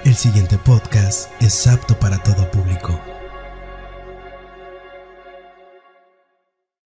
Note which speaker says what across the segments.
Speaker 1: El siguiente podcast es apto para todo público.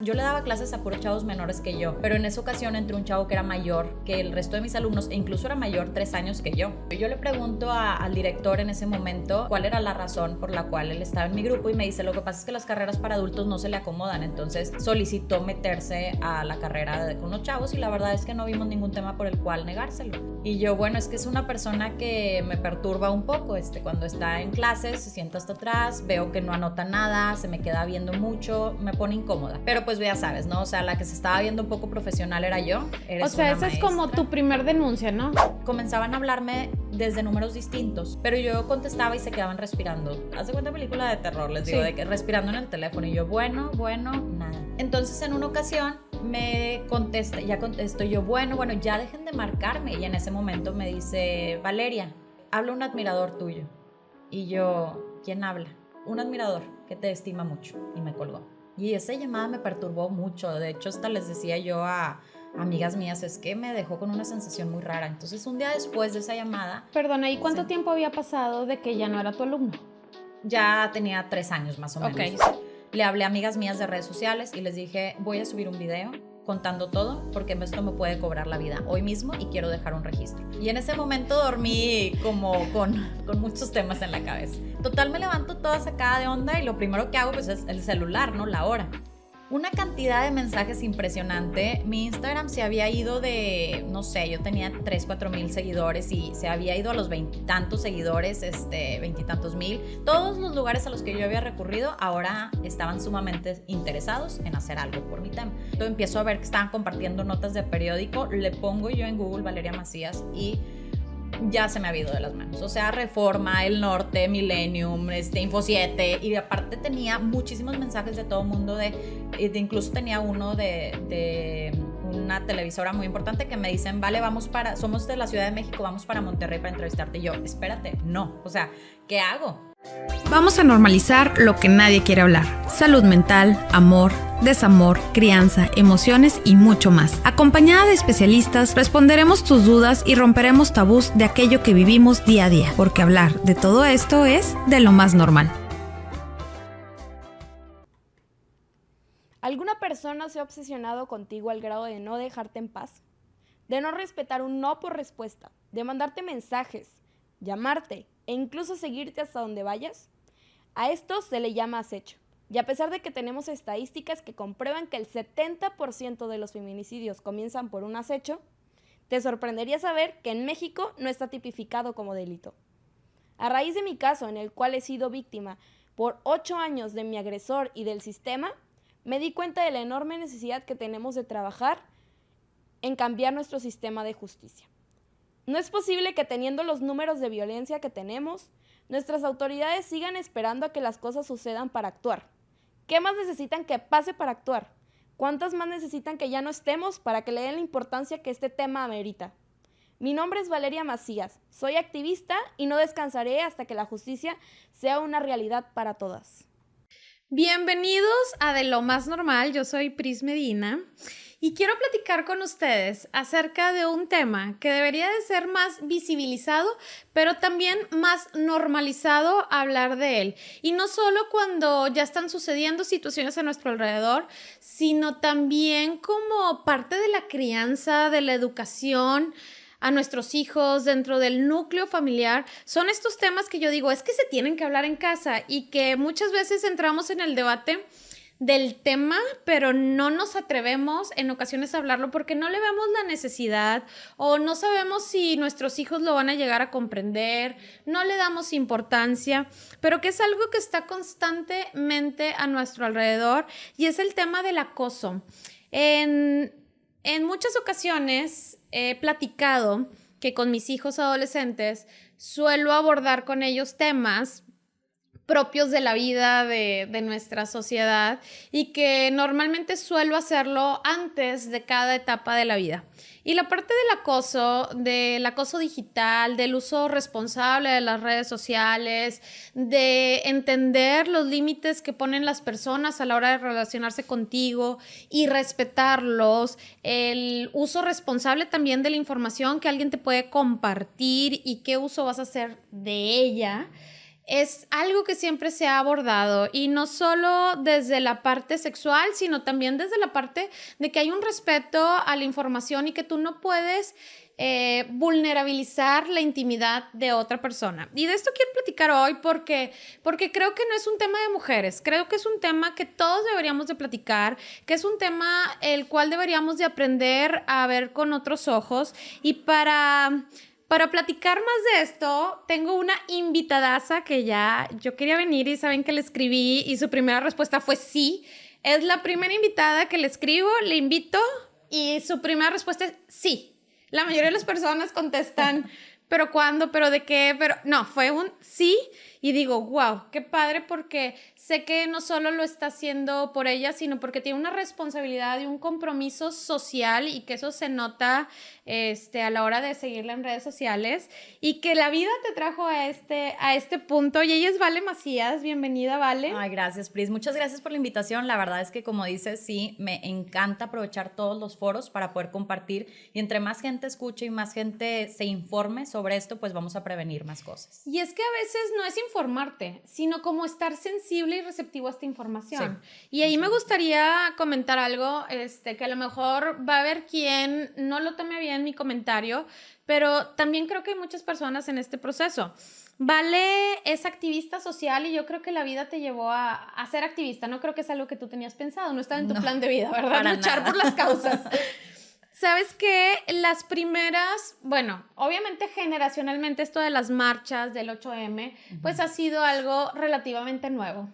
Speaker 2: Yo le daba clases a puros chavos menores que yo, pero en esa ocasión entró un chavo que era mayor que el resto de mis alumnos e incluso era mayor 3 años que yo. Yo le pregunto al director en ese momento cuál era la razón por la cual él estaba en mi grupo y me dice: lo que pasa es que las carreras para adultos no se le acomodan, entonces solicitó meterse a la carrera con los chavos y la verdad es que no vimos ningún tema por el cual negárselo. Y yo, bueno, es que es una persona que me perturba un poco, cuando está en clases se sienta hasta atrás, veo que no anota nada, se me queda viendo mucho, me pone incómoda. Pero pues ya sabes, ¿no? O sea, la que se estaba viendo un poco profesional era yo.
Speaker 3: O sea, esa es como tu primer denuncia, ¿no?
Speaker 2: Comenzaban a hablarme desde números distintos, pero yo contestaba y se quedaban respirando. Haz de cuenta película de terror, les digo, de que respirando en el teléfono y yo, bueno, nada. Entonces en una ocasión me contesta, ya contesto yo, bueno, ya dejen de marcarme. Y en ese momento me dice: Valeria, habla un admirador tuyo. Y yo, ¿quién habla? Un admirador que te estima mucho. Y me colgó. Y esa llamada me perturbó mucho. De hecho, hasta les decía yo a amigas mías, es que me dejó con una sensación muy rara. Entonces, un día después de esa llamada...
Speaker 3: Perdona, ¿y cuánto tiempo había pasado de que ya no era tu alumno?
Speaker 2: Ya tenía 3 años más o menos.
Speaker 3: Okay.
Speaker 2: Le hablé a amigas mías de redes sociales y les dije: voy a subir un video contando todo porque esto me puede cobrar la vida hoy mismo y quiero dejar un registro. Y en ese momento dormí como con muchos temas en la cabeza. Total, me levanto toda sacada de onda y lo primero que hago pues es el celular, ¿no? La hora. Una cantidad de mensajes impresionante. Mi Instagram se había ido de, no sé, yo tenía 3-4 mil seguidores y se había ido a los 20 y tantos seguidores, 20 y tantos mil. Todos los lugares a los que yo había recurrido ahora estaban sumamente interesados en hacer algo por mi tema. Entonces empiezo a ver que estaban compartiendo notas de periódico, le pongo yo en Google Valeria Macías y ya se me ha ido de las manos. O sea, Reforma, El Norte, Millennium, Info 7, y aparte tenía muchísimos mensajes de todo el mundo, incluso tenía uno de una televisora muy importante que me dicen: vale, somos de la Ciudad de México, vamos para Monterrey para entrevistarte. Y yo, espérate, no, o sea, ¿qué hago?
Speaker 4: Vamos a normalizar lo que nadie quiere hablar: salud mental, amor, desamor, crianza, emociones y mucho más. Acompañada de especialistas, responderemos tus dudas y romperemos tabús de aquello que vivimos día a día, porque hablar de todo esto es de lo más normal.
Speaker 5: ¿Alguna persona se ha obsesionado contigo al grado de no dejarte en paz? De no respetar un no por respuesta, de mandarte mensajes, llamarte e incluso seguirte hasta donde vayas? A esto se le llama acecho. Y a pesar de que tenemos estadísticas que comprueban que el 70% de los feminicidios comienzan por un acecho, te sorprendería saber que en México no está tipificado como delito. A raíz de mi caso, en el cual he sido víctima por 8 años de mi agresor y del sistema, me di cuenta de la enorme necesidad que tenemos de trabajar en cambiar nuestro sistema de justicia. No es posible que, teniendo los números de violencia que tenemos, nuestras autoridades sigan esperando a que las cosas sucedan para actuar. ¿Qué más necesitan que pase para actuar? ¿Cuántas más necesitan que ya no estemos para que le den la importancia que este tema amerita? Mi nombre es Valeria Macías, soy activista y no descansaré hasta que la justicia sea una realidad para todas.
Speaker 3: Bienvenidos a De lo Más Normal, yo soy Pris Medina y quiero platicar con ustedes acerca de un tema que debería de ser más visibilizado, pero también más normalizado hablar de él. Y no solo cuando ya están sucediendo situaciones a nuestro alrededor, sino también como parte de la crianza, de la educación a nuestros hijos, dentro del núcleo familiar. Son estos temas que yo digo, es que se tienen que hablar en casa y que muchas veces entramos en el debate del tema, pero no nos atrevemos en ocasiones a hablarlo porque no le vemos la necesidad o no sabemos si nuestros hijos lo van a llegar a comprender, no le damos importancia, pero que es algo que está constantemente a nuestro alrededor y es el tema del acoso. En muchas ocasiones he platicado que con mis hijos adolescentes suelo abordar con ellos temas propios de la vida, de nuestra sociedad, y que normalmente suelo hacerlo antes de cada etapa de la vida. Y la parte del acoso digital, del uso responsable de las redes sociales, de entender los límites que ponen las personas a la hora de relacionarse contigo y respetarlos, el uso responsable también de la información que alguien te puede compartir y qué uso vas a hacer de ella, es algo que siempre se ha abordado, y no solo desde la parte sexual, sino también desde la parte de que hay un respeto a la información y que tú no puedes vulnerabilizar la intimidad de otra persona. Y de esto quiero platicar hoy porque creo que no es un tema de mujeres, creo que es un tema que todos deberíamos de platicar, que es un tema el cual deberíamos de aprender a ver con otros ojos. Y para platicar más de esto, tengo una invitadaza que yo quería venir y saben que le escribí y su primera respuesta fue sí. Es la primera invitada que le escribo, le invito y su primera respuesta es sí. La mayoría de las personas contestan, ¿pero cuándo? ¿Pero de qué? Pero no, fue un sí. Y digo, wow, qué padre, porque sé que no solo lo está haciendo por ella, sino porque tiene una responsabilidad y un compromiso social, y que eso se nota a la hora de seguirla en redes sociales, y que la vida te trajo a este punto. Y ella es Vale Macías. Bienvenida, Vale.
Speaker 2: Ay, gracias, Pris. Muchas gracias por la invitación. La verdad es que, como dices, sí, me encanta aprovechar todos los foros para poder compartir, y entre más gente escuche y más gente se informe sobre esto, pues vamos a prevenir más cosas.
Speaker 3: Y es que a veces no es informarte, sino como estar sensible y receptivo a esta información. Sí. Y ahí me gustaría comentar algo, que a lo mejor va a haber quien no lo tome bien mi comentario, pero también creo que hay muchas personas en este proceso. Vale es activista social, y yo creo que la vida te llevó a ser activista. No creo que es algo que tú tenías pensado, no estaba en tu plan de vida, ¿verdad?
Speaker 2: Para
Speaker 3: luchar
Speaker 2: nada.
Speaker 3: por las causas. ¿Sabes qué? Las primeras, bueno, obviamente generacionalmente esto de las marchas del 8M, pues ha sido algo relativamente nuevo.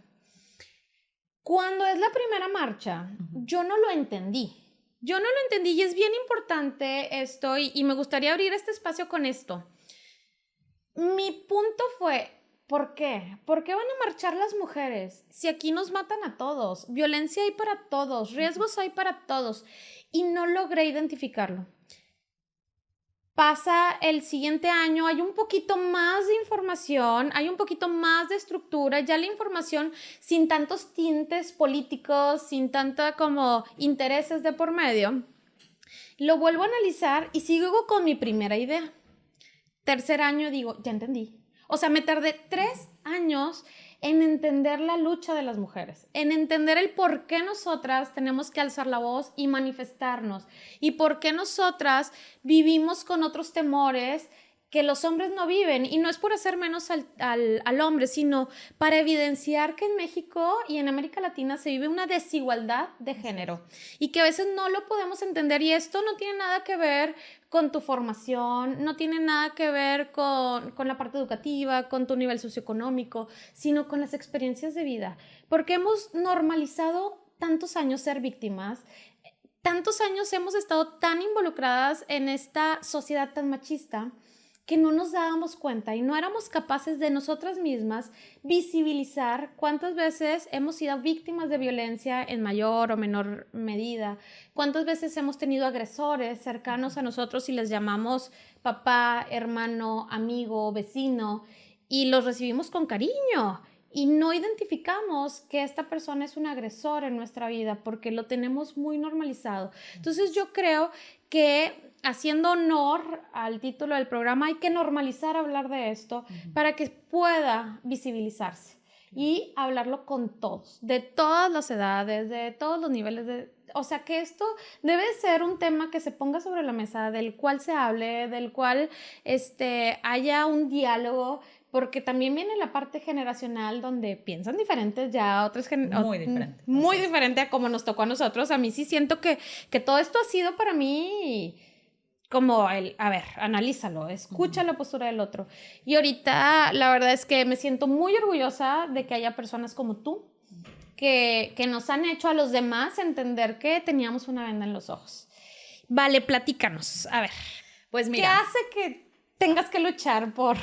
Speaker 3: Cuando es la primera marcha, yo no lo entendí. Y es bien importante esto, y me gustaría abrir este espacio con esto. Mi punto fue, ¿por qué? ¿Por qué van a marchar las mujeres si aquí nos matan a todos? Violencia hay para todos, riesgos hay para todos. Y no logré identificarlo. Pasa el siguiente año, hay un poquito más de información, hay un poquito más de estructura, ya la información sin tantos tintes políticos, sin tanta como intereses de por medio. Lo vuelvo a analizar y sigo con mi primera idea. Tercer año digo, ya entendí. O sea, me tardé 3 años en entender la lucha de las mujeres, en entender el por qué nosotras tenemos que alzar la voz y manifestarnos, y por qué nosotras vivimos con otros temores que los hombres no viven. Y no es por hacer menos al hombre, sino para evidenciar que en México y en América Latina se vive una desigualdad de género, y que a veces no lo podemos entender. Y esto no tiene nada que ver con tu formación, no tiene nada que ver con la parte educativa, con tu nivel socioeconómico, sino con las experiencias de vida. Porque hemos normalizado tantos años ser víctimas, tantos años hemos estado tan involucradas en esta sociedad tan machista, que no nos dábamos cuenta y no éramos capaces de nosotras mismas visibilizar cuántas veces hemos sido víctimas de violencia en mayor o menor medida, cuántas veces hemos tenido agresores cercanos a nosotros y les llamamos papá, hermano, amigo, vecino, y los recibimos con cariño. Y no identificamos que esta persona es un agresor en nuestra vida porque lo tenemos muy normalizado. Entonces yo creo que, haciendo honor al título del programa, hay que normalizar hablar de esto para que pueda visibilizarse y hablarlo con todos, de todas las edades, de todos los niveles. O sea, que esto debe ser un tema que se ponga sobre la mesa, del cual se hable, del cual haya un diálogo, porque también viene la parte generacional donde piensan diferentes ya, otras muy diferente a como nos tocó a nosotros. A mí sí siento que todo esto ha sido para mí como a ver, analízalo, escucha la postura del otro. Y ahorita la verdad es que me siento muy orgullosa de que haya personas como tú que nos han hecho a los demás entender que teníamos una venda en los ojos. Vale, platícanos, a ver.
Speaker 2: Pues mira,
Speaker 3: ¿qué hace que tengas que luchar por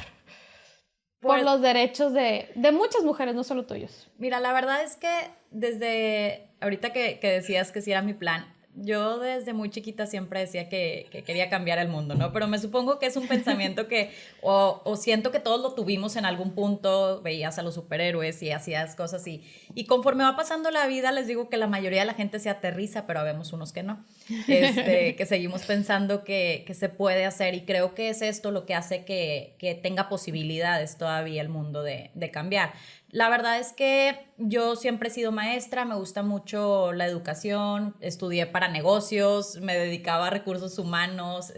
Speaker 3: por
Speaker 2: Pues-
Speaker 3: los derechos de muchas mujeres, no solo tuyos.
Speaker 2: Mira, la verdad es que desde ahorita que decías que sí era mi plan, yo desde muy chiquita siempre decía que quería cambiar el mundo, ¿no? Pero me supongo que es un pensamiento que, o siento que todos lo tuvimos en algún punto, veías a los superhéroes y hacías cosas así. Y conforme va pasando la vida, les digo que la mayoría de la gente se aterriza, pero habemos unos que no. Que seguimos pensando que se puede hacer, y creo que es esto lo que hace que tenga posibilidades todavía el mundo de cambiar. La verdad es que yo siempre he sido maestra, me gusta mucho la educación, estudié para negocios, me dedicaba a recursos humanos,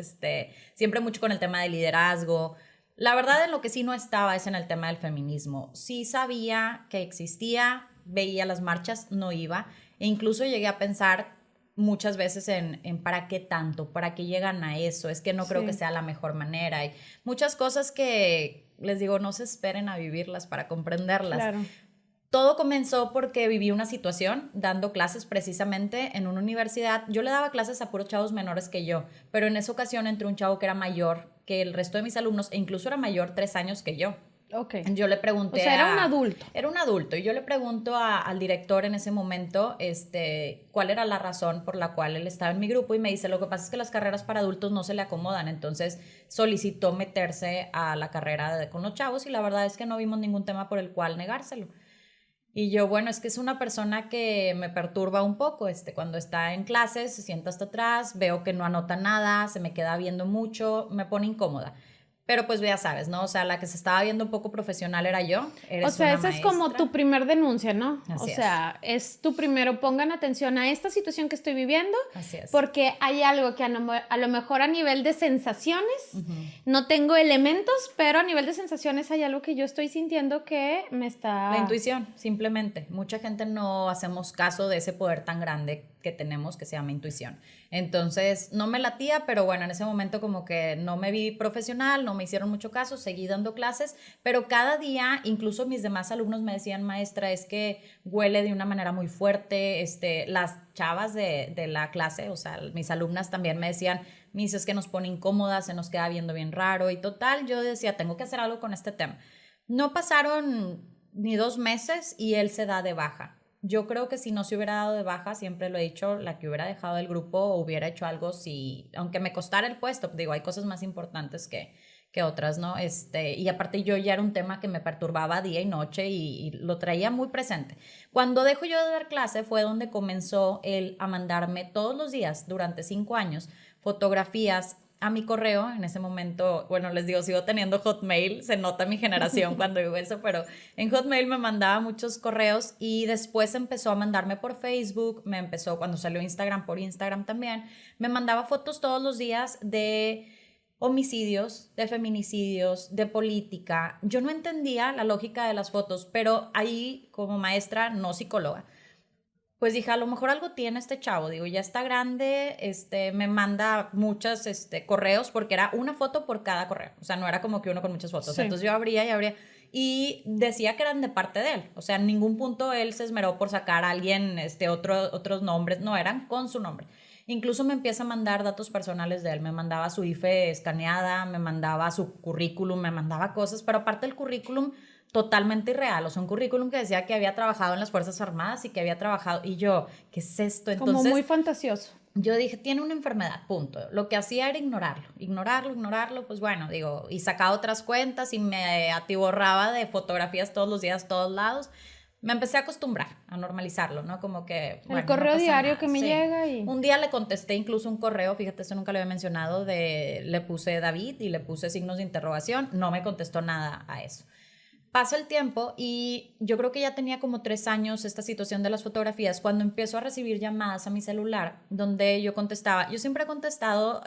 Speaker 2: siempre mucho con el tema de liderazgo. La verdad, en lo que sí no estaba es en el tema del feminismo. Sí sabía que existía, veía las marchas, no iba, e incluso llegué a pensar muchas veces en para qué tanto, para qué llegan a eso, es que no creo
Speaker 3: Sí.
Speaker 2: que sea la mejor manera. Hay muchas cosas que les digo, no se esperen a vivirlas para comprenderlas.
Speaker 3: Claro.
Speaker 2: Todo comenzó porque viví una situación dando clases precisamente en una universidad. Yo le daba clases a puros chavos menores que yo, pero en esa ocasión entró un chavo que era mayor que el resto de mis alumnos, e incluso era mayor 3 años que yo.
Speaker 3: Ok.
Speaker 2: Yo le pregunté
Speaker 3: O sea, era un adulto.
Speaker 2: Era un adulto, y yo le pregunto al director en ese momento cuál era la razón por la cual él estaba en mi grupo, y me dice, lo que pasa es que las carreras para adultos no se le acomodan, entonces solicitó meterse a la carrera con los chavos, y la verdad es que no vimos ningún tema por el cual negárselo. Y yo, bueno, es que es una persona que me perturba un poco, cuando está en clases, se sienta hasta atrás, veo que no anota nada, se me queda viendo mucho, me pone incómoda. Pero pues ya sabes, ¿no? O sea, la que se estaba viendo un poco profesional era yo.
Speaker 3: O sea,
Speaker 2: esa
Speaker 3: esa es como tu primer denuncia, ¿no?
Speaker 2: Así
Speaker 3: o sea, es tu primero, pongan atención a esta situación que estoy viviendo,
Speaker 2: Así es.
Speaker 3: porque hay algo que a lo mejor a nivel de sensaciones, no tengo elementos, pero a nivel de sensaciones hay algo que yo estoy sintiendo que me está...
Speaker 2: La intuición, simplemente. Mucha gente no hacemos caso de ese poder tan grande que tenemos, que se llama intuición. Entonces, no me latía, pero bueno, en ese momento como que no me vi profesional, no me hicieron mucho caso, seguí dando clases, pero cada día, incluso mis demás alumnos me decían, maestra, es que huele de una manera muy fuerte, las chavas de la clase, o sea, mis alumnas también me decían, mis, es que nos pone incómodas, se nos queda viendo bien raro, y total, yo decía, tengo que hacer algo con este tema. No pasaron ni 2 meses y él se da de baja. Yo creo que si no se hubiera dado de baja, siempre lo he dicho, la que hubiera dejado el grupo hubiera hecho algo, aunque me costara el puesto, digo, hay cosas más importantes que otras, ¿no? Y aparte yo ya era un tema que me perturbaba día y noche, y lo traía muy presente. Cuando dejo yo de dar clase fue donde comenzó él a mandarme todos los días, durante 5 años, fotografías a mi correo. En ese momento, bueno, les digo, sigo teniendo Hotmail, se nota mi generación cuando digo eso, pero en Hotmail me mandaba muchos correos, y después empezó a mandarme por Facebook, cuando salió Instagram, por Instagram también, me mandaba fotos todos los días de homicidios, de feminicidios, de política. Yo no entendía la lógica de las fotos, pero ahí, como maestra, no psicóloga, pues dije, a lo mejor algo tiene este chavo, digo, ya está grande, me manda muchos correos, porque era una foto por cada correo, o sea, no era como que uno con muchas fotos,
Speaker 3: Sí.
Speaker 2: entonces yo abría y decía que eran de parte de él, o sea, en ningún punto él se esmeró por sacar a alguien, otros nombres, no, eran con su nombre. Incluso me empieza a mandar datos personales de él, me mandaba su IFE escaneada, me mandaba su currículum, me mandaba cosas, pero aparte del currículum, totalmente irreal, o sea, un currículum que decía que había trabajado en las Fuerzas Armadas y que había trabajado, y yo, ¿qué es esto? Entonces,
Speaker 3: como muy fantasioso.
Speaker 2: yo dije, tiene una enfermedad, punto. Lo que hacía era ignorarlo, pues bueno, digo, y sacaba otras cuentas y me atiborraba de fotografías todos los días, todos lados. Me empecé a acostumbrar, a normalizarlo, ¿no? Como que, bueno,
Speaker 3: El correo
Speaker 2: no pasa
Speaker 3: diario
Speaker 2: nada.
Speaker 3: que me
Speaker 2: Sí.
Speaker 3: llega y...
Speaker 2: Un día le contesté incluso un correo, fíjate, eso nunca lo había mencionado, le puse David y le puse signos de interrogación, no me contestó nada a eso. Pasa el tiempo y yo creo que ya tenía como 3 años esta situación de las fotografías, cuando empiezo a recibir llamadas a mi celular donde yo contestaba. Yo siempre he contestado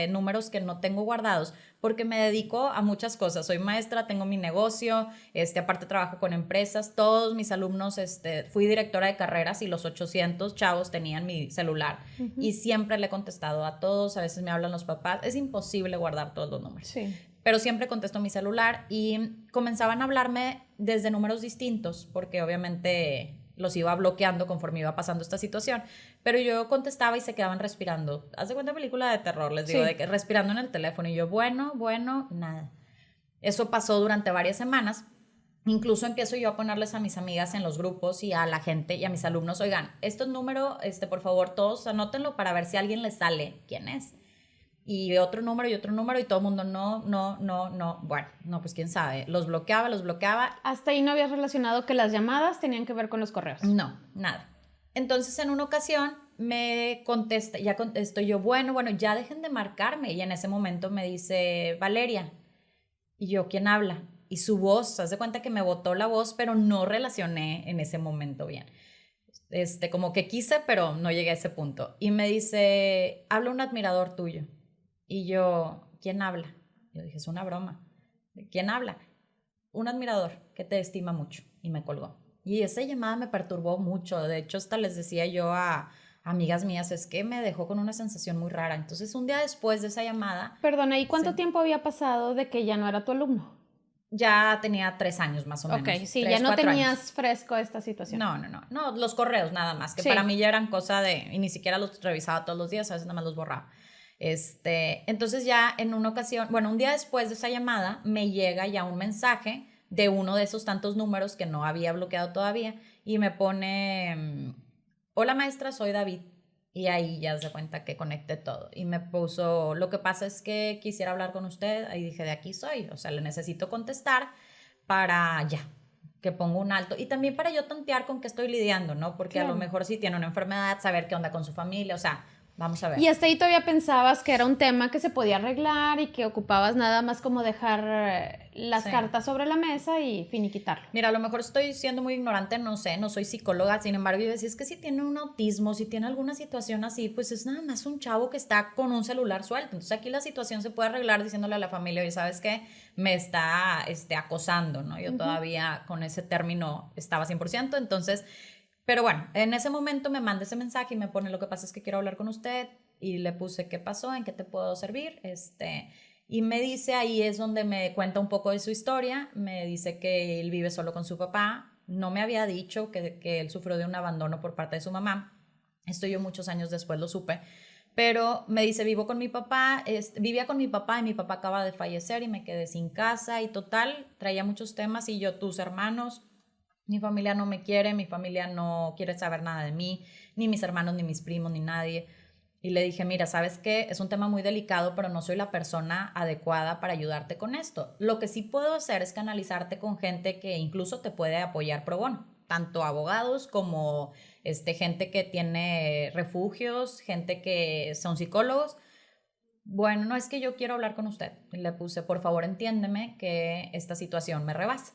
Speaker 2: números que no tengo guardados porque me dedico a muchas cosas. Soy maestra, tengo mi negocio, aparte trabajo con empresas. Todos mis alumnos, fui directora de carreras y los 800 chavos tenían mi celular. Y siempre le he contestado a todos, a veces me hablan los papás. Es imposible guardar todos los números.
Speaker 3: Sí.
Speaker 2: Pero siempre contesto mi celular y comenzaban a hablarme desde números distintos porque obviamente los iba bloqueando conforme iba pasando esta situación, pero yo contestaba y se quedaban respirando. Haz de cuenta película de terror, les digo,
Speaker 3: Sí.
Speaker 2: de que respirando en el teléfono, y yo, bueno, nada. Eso pasó durante varias semanas. Incluso empiezo yo a ponerles a mis amigas en los grupos y a la gente y a mis alumnos, oigan, este número, por favor, todos anótenlo para ver si a alguien les sale quién es. Y otro número y todo el mundo, no. Bueno, no, pues quién sabe. Los bloqueaba.
Speaker 3: Hasta ahí no habías relacionado que las llamadas tenían que ver con los correos.
Speaker 2: No, nada. Entonces, en una ocasión me contesta, ya contesto yo, bueno, ya dejen de marcarme. Y en ese momento me dice, Valeria. Y yo, ¿quién habla? Y su voz, haz de cuenta que me botó la voz, pero no relacioné en ese momento bien. Como que quise, pero no llegué a ese punto. Y me dice, habla un admirador tuyo. Y yo, ¿quién habla? Yo dije, es una broma. ¿Quién habla? Un admirador que te estima mucho. Y me colgó. Y esa llamada me perturbó mucho. De hecho, hasta les decía yo a amigas mías, es que me dejó con una sensación muy rara. Entonces, un día después de esa llamada...
Speaker 3: Perdona, ¿y cuánto tiempo había pasado de que ya no era tu alumno?
Speaker 2: Ya tenía 3 años más o menos.
Speaker 3: Ok, sí,
Speaker 2: 3,
Speaker 3: ya no tenías
Speaker 2: años.
Speaker 3: Fresco esta situación.
Speaker 2: No, los correos nada más, que para mí ya eran cosa de, y ni siquiera los revisaba todos los días, a veces nada más los borraba. Entonces ya en una ocasión, un día después de esa llamada, me llega ya un mensaje de uno de esos tantos números que no había bloqueado todavía, y me pone, hola maestra, soy David. Y ahí ya se cuenta que conecté todo. Y me puso, lo que pasa es que quisiera hablar con usted. Ahí dije, de aquí soy. O sea, le necesito contestar para ya, que pongo un alto. Y también para yo tantear con qué estoy lidiando, ¿no? Porque a lo mejor si tiene una enfermedad, saber qué onda con su familia. O sea, vamos a ver.
Speaker 3: Y hasta ahí todavía pensabas que era un tema que se podía arreglar y que ocupabas nada más como dejar las cartas sobre la mesa y finiquitarlo.
Speaker 2: Mira, a lo mejor estoy siendo muy ignorante, no sé, no soy psicóloga, sin embargo, yo decía, es que si tiene un autismo, si tiene alguna situación así, pues es nada más un chavo que está con un celular suelto. Entonces aquí la situación se puede arreglar diciéndole a la familia, oye, ¿sabes qué? Me está acosando, ¿no? Yo todavía con ese término estaba 100%, entonces... Pero bueno, en ese momento me manda ese mensaje y me pone, lo que pasa es que quiero hablar con usted, y le puse, ¿qué pasó? ¿En qué te puedo servir? Y me dice, ahí es donde me cuenta un poco de su historia, me dice que él vive solo con su papá, no me había dicho que él sufrió de un abandono por parte de su mamá, esto yo muchos años después lo supe, pero me dice, vivía con mi papá y mi papá acaba de fallecer y me quedé sin casa y total, traía muchos temas y yo, tus hermanos... Mi familia no me quiere, mi familia no quiere saber nada de mí, ni mis hermanos, ni mis primos, ni nadie. Y le dije, mira, ¿sabes qué? Es un tema muy delicado, pero no soy la persona adecuada para ayudarte con esto. Lo que sí puedo hacer es canalizarte con gente que incluso te puede apoyar pro bono, tanto abogados como gente que tiene refugios, gente que son psicólogos. Bueno, no es que yo quiero hablar con usted. Y le puse, por favor, entiéndeme que esta situación me rebasa.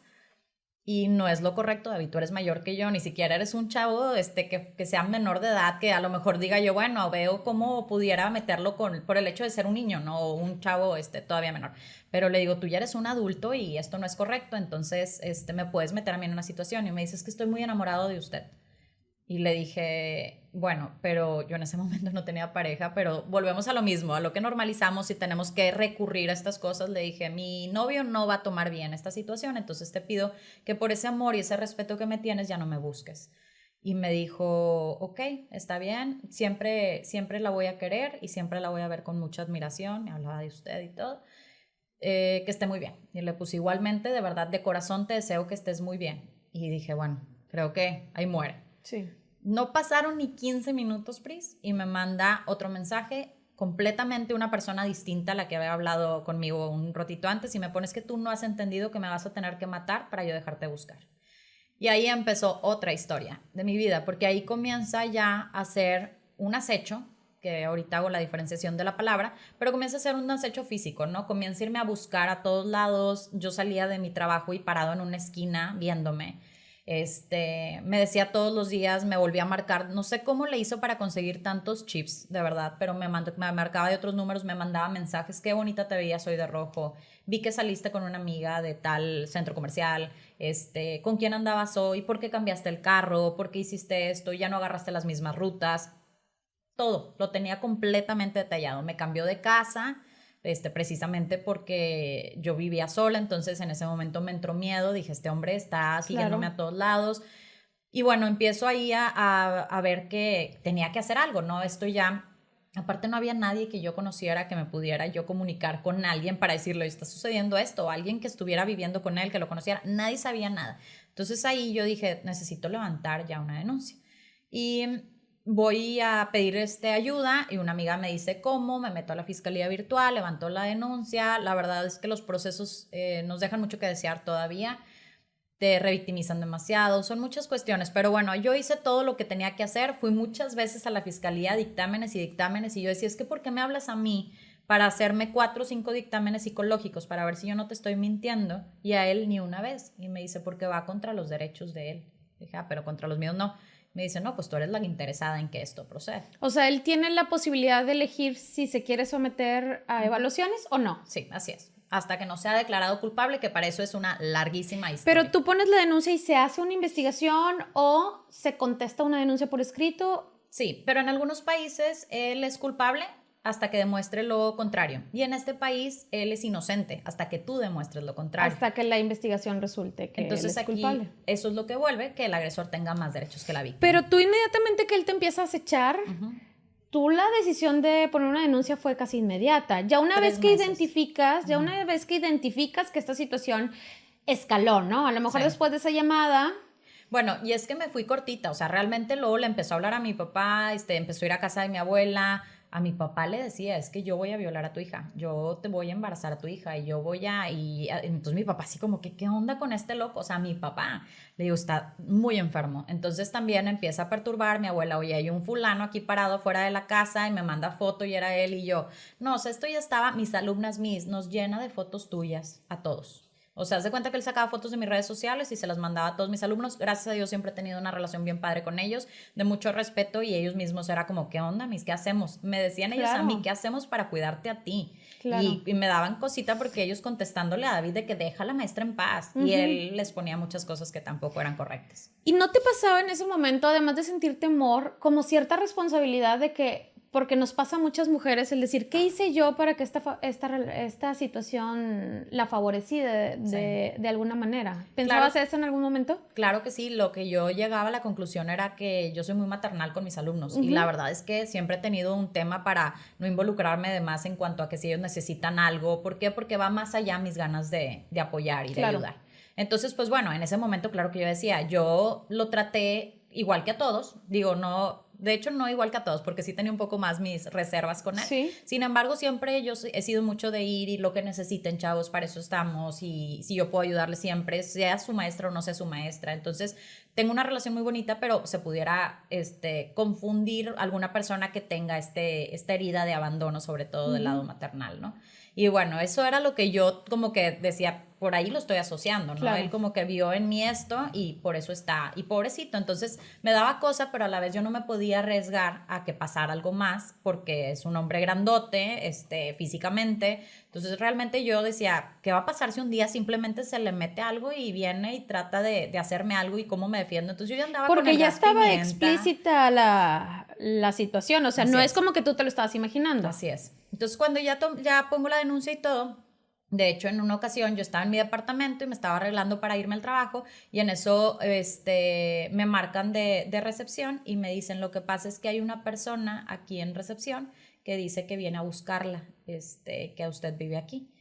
Speaker 2: Y no es lo correcto, David, tú eres mayor que yo, ni siquiera eres un chavo que sea menor de edad, que a lo mejor diga yo, bueno, veo cómo pudiera meterlo por el hecho de ser un niño, ¿no? O un chavo todavía menor. Pero le digo, tú ya eres un adulto y esto no es correcto, entonces me puedes meter a mí en una situación. Y me dices que estoy muy enamorado de usted. Y le dije, bueno, pero yo en ese momento no tenía pareja, pero volvemos a lo mismo, a lo que normalizamos y tenemos que recurrir a estas cosas. Le dije, mi novio no va a tomar bien esta situación, entonces te pido que por ese amor y ese respeto que me tienes ya no me busques. Y me dijo, ok, está bien, siempre la voy a querer y siempre la voy a ver con mucha admiración. Me hablaba de usted y todo, que esté muy bien. Y le puse, igualmente, de verdad, de corazón te deseo que estés muy bien. Y dije, bueno, creo que ahí muere.
Speaker 3: Sí.
Speaker 2: No pasaron ni 15 minutos, Pris, y me manda otro mensaje, completamente una persona distinta a la que había hablado conmigo un ratito antes, y me pones que tú no has entendido que me vas a tener que matar para yo dejarte buscar. Y ahí empezó otra historia de mi vida, porque ahí comienza ya a ser un acecho, que ahorita hago la diferenciación de la palabra, pero comienza a ser un acecho físico, ¿no? Comienza a irme a buscar a todos lados. Yo salía de mi trabajo y parado en una esquina viéndome. Me decía todos los días, me volvía a marcar, no sé cómo le hizo para conseguir tantos chips, de verdad, pero me marcaba de otros números, me mandaba mensajes, qué bonita te veías hoy de rojo, vi que saliste con una amiga de tal centro comercial, con quién andabas hoy, por qué cambiaste el carro, por qué hiciste esto, ya no agarraste las mismas rutas, todo, lo tenía completamente detallado. Me cambió de casa, precisamente porque yo vivía sola, entonces en ese momento me entró miedo, dije, este hombre está siguiéndome a todos lados, y bueno, empiezo ahí a ver que tenía que hacer algo, ¿no? Esto ya Aparte no había nadie que yo conociera que me pudiera yo comunicar con alguien para decirle, está sucediendo esto, o alguien que estuviera viviendo con él, que lo conociera, nadie sabía nada. Entonces ahí yo dije, necesito levantar ya una denuncia. Y voy a pedir ayuda y una amiga me dice cómo, me meto a la fiscalía virtual, levanto la denuncia. La verdad es que los procesos nos dejan mucho que desear todavía. Te revictimizan demasiado, son muchas cuestiones, pero bueno, yo hice todo lo que tenía que hacer, fui muchas veces a la fiscalía, dictámenes y yo decía, es que ¿por qué me hablas a mí para hacerme 4 o 5 dictámenes psicológicos para ver si yo no te estoy mintiendo? Y a él ni una vez, y me dice, porque va contra los derechos de él. Dije, pero contra los míos no. Me dice, no, pues tú eres la interesada en que esto proceda.
Speaker 3: O sea, él tiene la posibilidad de elegir si se quiere someter a evaluaciones o no.
Speaker 2: Sí, así es. Hasta que no sea declarado culpable, que para eso es una larguísima historia.
Speaker 3: Pero tú pones la denuncia y se hace una investigación o se contesta una denuncia por escrito.
Speaker 2: Sí, pero en algunos países él es culpable hasta que demuestre lo contrario. Y en este país él es inocente hasta que tú demuestres lo contrario.
Speaker 3: Hasta que la investigación resulte que
Speaker 2: Entonces,
Speaker 3: él es culpable.
Speaker 2: Eso es lo que vuelve que el agresor tenga más derechos que la víctima.
Speaker 3: Pero tú inmediatamente que él te empieza a acechar, tú la decisión de poner una denuncia fue casi inmediata. Ya una vez que identificas, que esta situación escaló, ¿no? A lo mejor después de esa llamada.
Speaker 2: Bueno, y es que me fui cortita, o sea, realmente luego le empezó a hablar a mi papá, empezó a ir a casa de mi abuela. A mi papá le decía, es que yo voy a violar a tu hija, yo te voy a embarazar a tu hija y yo voy a... entonces mi papá así como que, ¿qué onda con este loco? O sea, mi papá, le digo, está muy enfermo. Entonces también empieza a perturbar mi abuela, oye, hay un fulano aquí parado fuera de la casa y me manda foto y era él y yo. No, o sea, esto ya estaba, mis alumnas, nos llena de fotos tuyas a todos. O sea, haz de cuenta que él sacaba fotos de mis redes sociales y se las mandaba a todos mis alumnos. Gracias a Dios siempre he tenido una relación bien padre con ellos, de mucho respeto, y ellos mismos era como, ¿qué onda, mis? ¿Qué hacemos? Me decían ellos a mí, ¿qué hacemos para cuidarte a ti?
Speaker 3: Claro.
Speaker 2: Y me daban cosita porque ellos contestándole a David de que deja a la maestra en paz. Y él les ponía muchas cosas que tampoco eran correctas.
Speaker 3: ¿Y no te pasaba en ese momento, además de sentir temor, como cierta responsabilidad de que, porque nos pasa a muchas mujeres, el decir, ¿qué hice yo para que esta situación la favorecí de alguna manera? ¿Pensabas eso en algún momento?
Speaker 2: Claro que sí, lo que yo llegaba a la conclusión era que yo soy muy maternal con mis alumnos y la verdad es que siempre he tenido un tema para no involucrarme de más en cuanto a que si ellos necesitan algo. ¿Por qué? Porque va más allá mis ganas de apoyar y de ayudar. Entonces, pues bueno, en ese momento claro que yo decía, yo lo traté igual que a todos, digo, no... De hecho, no igual que a todos, porque sí tenía un poco más mis reservas con él.
Speaker 3: Sí.
Speaker 2: Sin embargo, siempre yo he sido mucho de ir y lo que necesiten, chavos, para eso estamos. Y si yo puedo ayudarle siempre, sea su maestra o no sea su maestra. Entonces, tengo una relación muy bonita, pero se pudiera confundir alguna persona que tenga esta herida de abandono, sobre todo del lado maternal, ¿no? Y bueno, eso era lo que yo como que decía, por ahí lo estoy asociando, ¿no? Claro. Él como que vio en mí esto y por eso está, y pobrecito, entonces me daba cosa, pero a la vez yo no me podía arriesgar a que pasara algo más porque es un hombre grandote, físicamente, entonces realmente yo decía, ¿qué va a pasar si un día simplemente se le mete algo y viene y trata de hacerme algo y cómo me defiendo? Entonces yo ya andaba
Speaker 3: porque
Speaker 2: con el
Speaker 3: ya
Speaker 2: gas
Speaker 3: estaba
Speaker 2: pimienta.
Speaker 3: Explícita la situación, o sea, no es como que tú te lo estabas imaginando.
Speaker 2: Así es. Entonces cuando ya pongo la denuncia y todo, de hecho en una ocasión yo estaba en mi departamento y me estaba arreglando para irme al trabajo y en eso me marcan de recepción y me dicen, lo que pasa es que hay una persona aquí en recepción que dice que viene a buscarla, que usted vive aquí.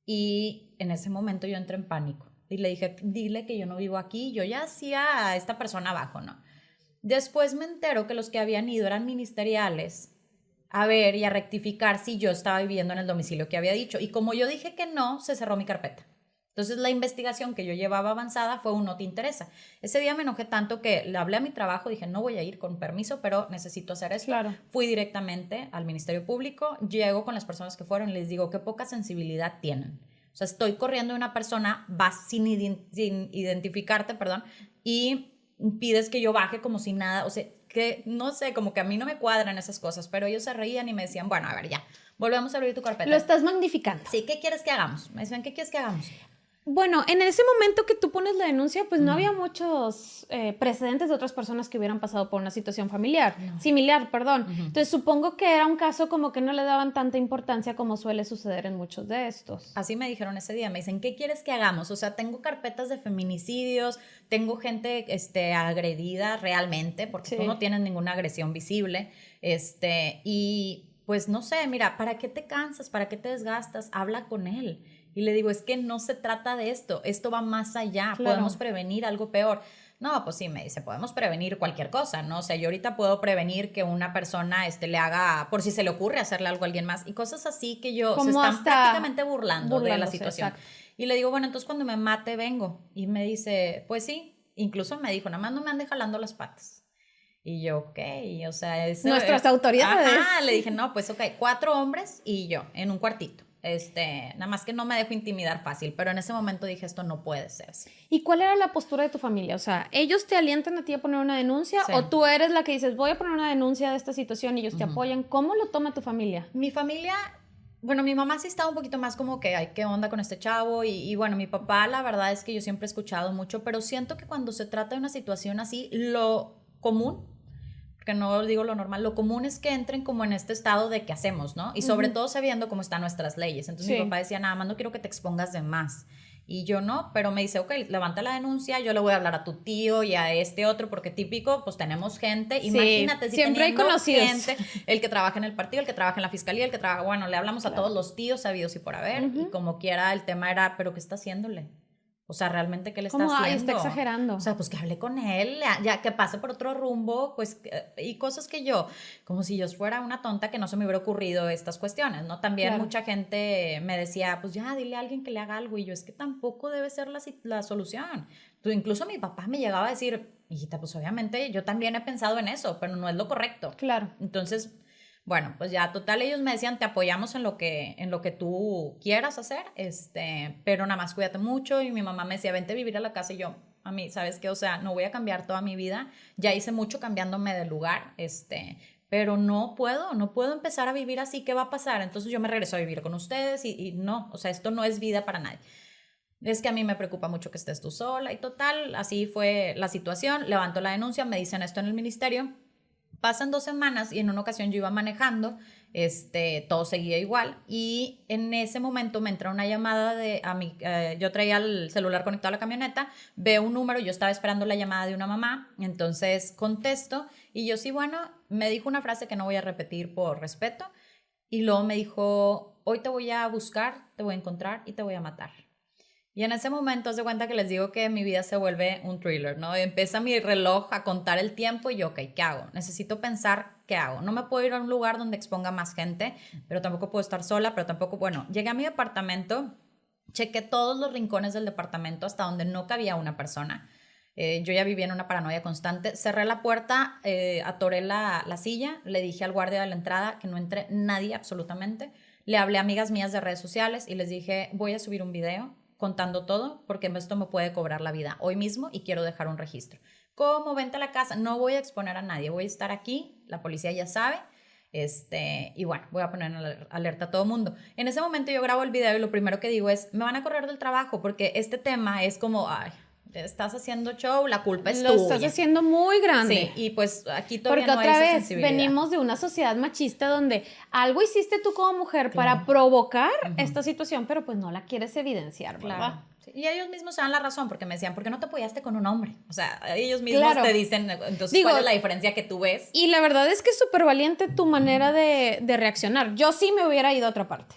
Speaker 2: Y en ese momento yo entré en pánico y le dije, dile que yo no vivo aquí, yo ya hacía a esta persona abajo, ¿no? Después me entero que los que habían ido eran ministeriales a ver y a rectificar si yo estaba viviendo en el domicilio que había dicho. Y como yo dije que no, se cerró mi carpeta. Entonces la investigación que yo llevaba avanzada fue un no te interesa. Ese día me enojé tanto que le hablé a mi trabajo, dije no voy a ir con permiso, pero necesito hacer esto. Claro. Fui directamente al Ministerio Público, llego con las personas que fueron y les digo qué poca sensibilidad tienen. O sea, estoy corriendo de una persona, vas sin identificarte, y pides que yo baje como si nada, o sea, que no sé, como que a mí no me cuadran esas cosas, pero ellos se reían y me decían, bueno, a ver, ya, volvemos a abrir tu carpeta.
Speaker 3: Lo estás magnificando.
Speaker 2: Sí, ¿qué quieres que hagamos? Me decían, ¿qué quieres que hagamos?
Speaker 3: Bueno, en ese momento que tú pones la denuncia, pues no había muchos precedentes de otras personas que hubieran pasado por una situación similar, perdón. Entonces supongo que era un caso como que no le daban tanta importancia como suele suceder en muchos de estos.
Speaker 2: Así me dijeron ese día, me dicen, ¿qué quieres que hagamos? O sea, tengo carpetas de feminicidios, tengo gente agredida realmente, porque tú no tienes ninguna agresión visible, y pues no sé, mira, ¿para qué te cansas? ¿Para qué te desgastas? Habla con él. Y le digo, es que no se trata de esto va más allá,
Speaker 3: Claro.
Speaker 2: podemos prevenir algo peor. No, pues sí, me dice, podemos prevenir cualquier cosa, ¿no? O sea, yo ahorita puedo prevenir que una persona le haga, por si se le ocurre hacerle algo a alguien más, y cosas así que yo, se
Speaker 3: Como
Speaker 2: están
Speaker 3: hasta
Speaker 2: prácticamente burlando de la
Speaker 3: burlándose,
Speaker 2: situación.
Speaker 3: exacto.
Speaker 2: Y le digo, bueno, entonces cuando me mate vengo. Y me dice, pues sí, incluso me dijo, nada más no me ande jalando las patas. Y yo, ok, o sea, eso
Speaker 3: Nuestras autoridades.
Speaker 2: Ajá, le dije, no, pues ok, 4 hombres y yo en un cuartito. Nada más que no me dejo intimidar fácil, pero en ese momento dije, esto no puede ser así.
Speaker 3: ¿Y cuál era la postura de tu familia? O sea, ¿ellos te alientan a ti a poner una denuncia?
Speaker 2: Sí.
Speaker 3: ¿O tú eres la que dices, voy a poner una denuncia de esta situación y ellos te apoyan? ¿Cómo lo toma tu familia?
Speaker 2: Mi familia, bueno, mi mamá sí estaba un poquito más como que, ay, ¿qué onda con este chavo? Y bueno, mi papá, la verdad es que yo siempre he escuchado mucho, pero siento que cuando se trata de una situación así, lo común, porque no digo lo normal, lo común es que entren como en este estado de qué hacemos, ¿no? Y sobre todo sabiendo cómo están nuestras leyes. Entonces
Speaker 3: Sí.
Speaker 2: mi papá decía, nada más no quiero que te expongas de más. Y yo no, pero me dice, ok, levanta la denuncia, yo le voy a hablar a tu tío y a este otro, porque típico, pues tenemos gente,
Speaker 3: Sí,
Speaker 2: imagínate si
Speaker 3: siempre hay
Speaker 2: teniendo
Speaker 3: conocidos.
Speaker 2: gente, el que trabaja en el partido, el que trabaja en la fiscalía, el que trabaja, bueno, le hablamos a todos los tíos sabidos y por haber, y como quiera el tema era, pero ¿qué está haciéndole? O sea, realmente, ¿qué le está
Speaker 3: Como,
Speaker 2: haciendo?
Speaker 3: ay, está exagerando.
Speaker 2: O sea, pues que hable con él, ya que pase por otro rumbo, pues, y cosas que yo, como si yo fuera una tonta que no se me hubiera ocurrido estas cuestiones, ¿no? También
Speaker 3: Claro.
Speaker 2: mucha gente me decía, pues ya, dile a alguien que le haga algo, y yo, es que tampoco debe ser la solución. Incluso mi papá me llegaba a decir, hijita, pues obviamente yo también he pensado en eso, pero no es lo correcto.
Speaker 3: Claro.
Speaker 2: Entonces, bueno, pues ya, total, ellos me decían, te apoyamos en lo que tú quieras hacer, pero nada más cuídate mucho. Y mi mamá me decía, vente a vivir a la casa. Y yo, a mí, ¿sabes qué? O sea, no voy a cambiar toda mi vida. Ya hice mucho cambiándome de lugar, pero no puedo empezar a vivir así. ¿Qué va a pasar? Entonces yo me regreso a vivir con ustedes y no, o sea, esto no es vida para nadie. Es que a mí me preocupa mucho que estés tú sola. Y total, así fue la situación. Levanto la denuncia, me dicen esto en el ministerio. Pasan 2 semanas y en una ocasión yo iba manejando, todo seguía igual, y en ese momento me entra una llamada yo traía el celular conectado a la camioneta, veo un número, yo estaba esperando la llamada de una mamá, entonces contesto y yo sí, bueno, me dijo una frase que no voy a repetir por respeto, y luego me dijo, hoy te voy a buscar, te voy a encontrar y te voy a matar. Y en ese momento, se cuenta que les digo que mi vida se vuelve un thriller, ¿no? Empieza mi reloj a contar el tiempo y yo, ok, ¿qué hago? Necesito pensar qué hago. No me puedo ir a un lugar donde exponga más gente, pero tampoco puedo estar sola, pero tampoco, bueno, llegué a mi departamento, chequé todos los rincones del departamento hasta donde no cabía una persona. Yo ya vivía en una paranoia constante. Cerré la puerta, atoré la silla, le dije al guardia de la entrada que no entre nadie absolutamente. Le hablé a amigas mías de redes sociales y les dije, voy a subir un video contando todo, porque esto me puede cobrar la vida hoy mismo y quiero dejar un registro. ¿Cómo? Vente a la casa. No voy a exponer a nadie, voy a estar aquí, la policía ya sabe, y bueno, voy a poner en alerta a todo el mundo. En ese momento yo grabo el video y lo primero que digo es, me van a correr del trabajo, porque este tema es como, ay, estás haciendo show, la culpa es tuya.
Speaker 3: Lo estás haciendo muy grande.
Speaker 2: Sí, y pues aquí todavía
Speaker 3: Porque
Speaker 2: no hay
Speaker 3: otra
Speaker 2: esa
Speaker 3: vez
Speaker 2: sensibilidad.
Speaker 3: venimos de una sociedad machista donde algo hiciste tú como mujer para provocar esta situación, pero pues no la quieres evidenciar, ¿verdad?
Speaker 2: Claro. Sí, y ellos mismos se dan la razón porque me decían, ¿por qué no te apoyaste con un hombre? O sea, ellos mismos te dicen, entonces,
Speaker 3: Digo,
Speaker 2: ¿cuál es la diferencia que tú ves?
Speaker 3: Y la verdad es que es súper valiente tu manera de reaccionar. Yo sí me hubiera ido a otra parte.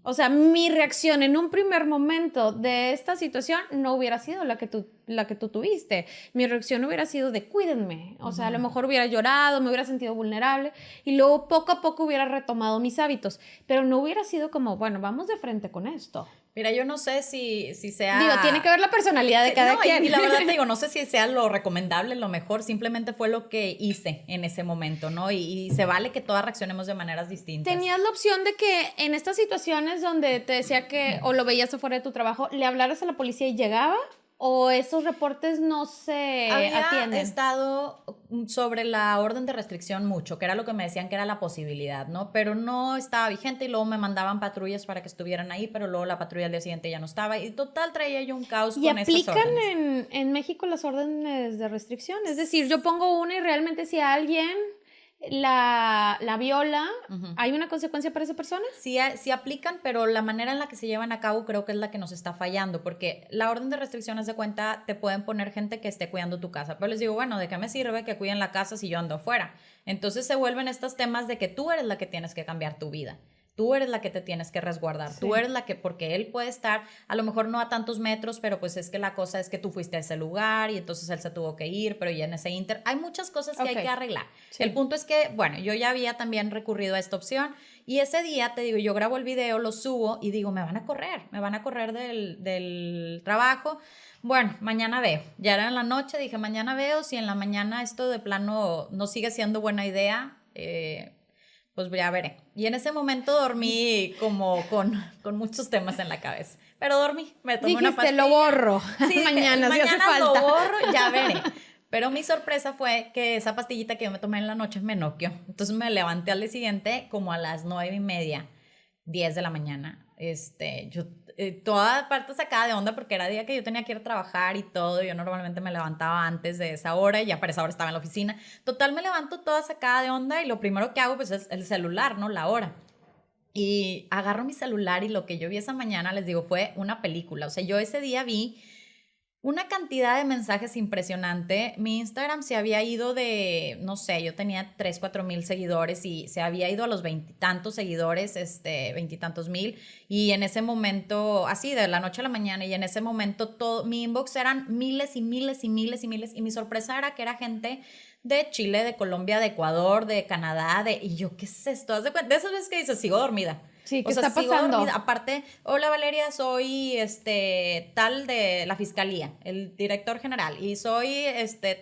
Speaker 3: O sea, mi reacción en un primer momento de esta situación no hubiera sido la que tú tuviste. Mi reacción hubiera sido de cuídenme. O sea, a lo mejor hubiera llorado, me hubiera sentido vulnerable y luego poco a poco hubiera retomado mis hábitos. Pero no hubiera sido como, bueno, vamos de frente con esto.
Speaker 2: Mira, yo no sé si sea...
Speaker 3: Digo, tiene que ver la personalidad de cada quien.
Speaker 2: Y la verdad te digo, no sé si sea lo recomendable, lo mejor, simplemente fue lo que hice en ese momento, ¿no? Y se vale que todas reaccionemos de maneras distintas.
Speaker 3: ¿Tenías la opción de que en estas situaciones donde te decía que o lo veías afuera de tu trabajo, le hablaras a la policía y llegaba? ¿O esos reportes no se atienden?
Speaker 2: Había estado sobre la orden de restricción mucho, que era lo que me decían que era la posibilidad, ¿no? Pero no estaba vigente y luego me mandaban patrullas para que estuvieran ahí, pero luego la patrulla al día siguiente ya no estaba y total traía yo un caos
Speaker 3: ¿Y
Speaker 2: con esas órdenes.
Speaker 3: aplican en México las órdenes de restricción? Es decir, yo pongo una y realmente si alguien la viola,
Speaker 2: Ujú.
Speaker 3: ¿hay una consecuencia para esa persona?
Speaker 2: Sí, sí aplican, pero la manera en la que se llevan a cabo creo que es la que nos está fallando, porque la orden de restricciones de cuenta te pueden poner gente que esté cuidando tu casa, pero les digo, bueno, ¿de qué me sirve que cuiden la casa si yo ando afuera? Entonces se vuelven estos temas de que tú eres la que tienes que cambiar tu vida. Tú eres la que te tienes que resguardar,
Speaker 3: Sí.
Speaker 2: tú eres la que, porque él puede estar, a lo mejor no a tantos metros, pero pues es que la cosa es que tú fuiste a ese lugar y entonces él se tuvo que ir, pero ya en ese inter, hay muchas cosas que
Speaker 3: Ok.
Speaker 2: hay que arreglar.
Speaker 3: Sí.
Speaker 2: El punto es que, bueno, yo ya había también recurrido a esta opción y ese día, te digo, yo grabo el video, lo subo y digo, me van a correr del trabajo. Bueno, mañana veo. Ya era en la noche, dije, mañana veo, si en la mañana esto de plano no sigue siendo buena idea, pues ya veré. Y en ese momento dormí como con muchos temas en la cabeza. Pero dormí, me tomé una
Speaker 3: Dijiste,
Speaker 2: pastilla.
Speaker 3: lo borro.
Speaker 2: Sí, dije,
Speaker 3: mañana si hace
Speaker 2: mañana
Speaker 3: falta.
Speaker 2: lo borro, ya veré. Pero mi sorpresa fue que esa pastillita que yo me tomé en la noche me noqueó. Entonces me levanté al día siguiente como a las 9:30, 10 de la mañana. Yo toda parte sacada de onda porque era día que yo tenía que ir a trabajar y todo. Yo normalmente me levantaba antes de esa hora y ya para esa hora estaba en la oficina. Total, me levanto toda sacada de onda y lo primero que hago pues es el celular, ¿no? La hora. Y agarro mi celular y lo que yo vi esa mañana, les digo, fue una película. O sea, yo ese día vi una cantidad de mensajes impresionante. Mi Instagram se había ido de, no sé, yo tenía 3,000-4,000 seguidores y se había ido a los 20 y tantos seguidores, 20 y tantos mil. Y en ese momento, así de la noche a la mañana, y en ese momento todo, mi inbox eran miles y miles y miles y miles. Y mi sorpresa era que era gente de Chile, de Colombia, de Ecuador, de Canadá, y yo, ¿qué es esto? Haz de cuenta, de esas veces que dices, sigo dormida.
Speaker 3: Sí, ¿qué
Speaker 2: O sea,
Speaker 3: está
Speaker 2: sigo
Speaker 3: pasando?
Speaker 2: dormida. Aparte, hola Valeria, soy tal de la fiscalía, el director general, y soy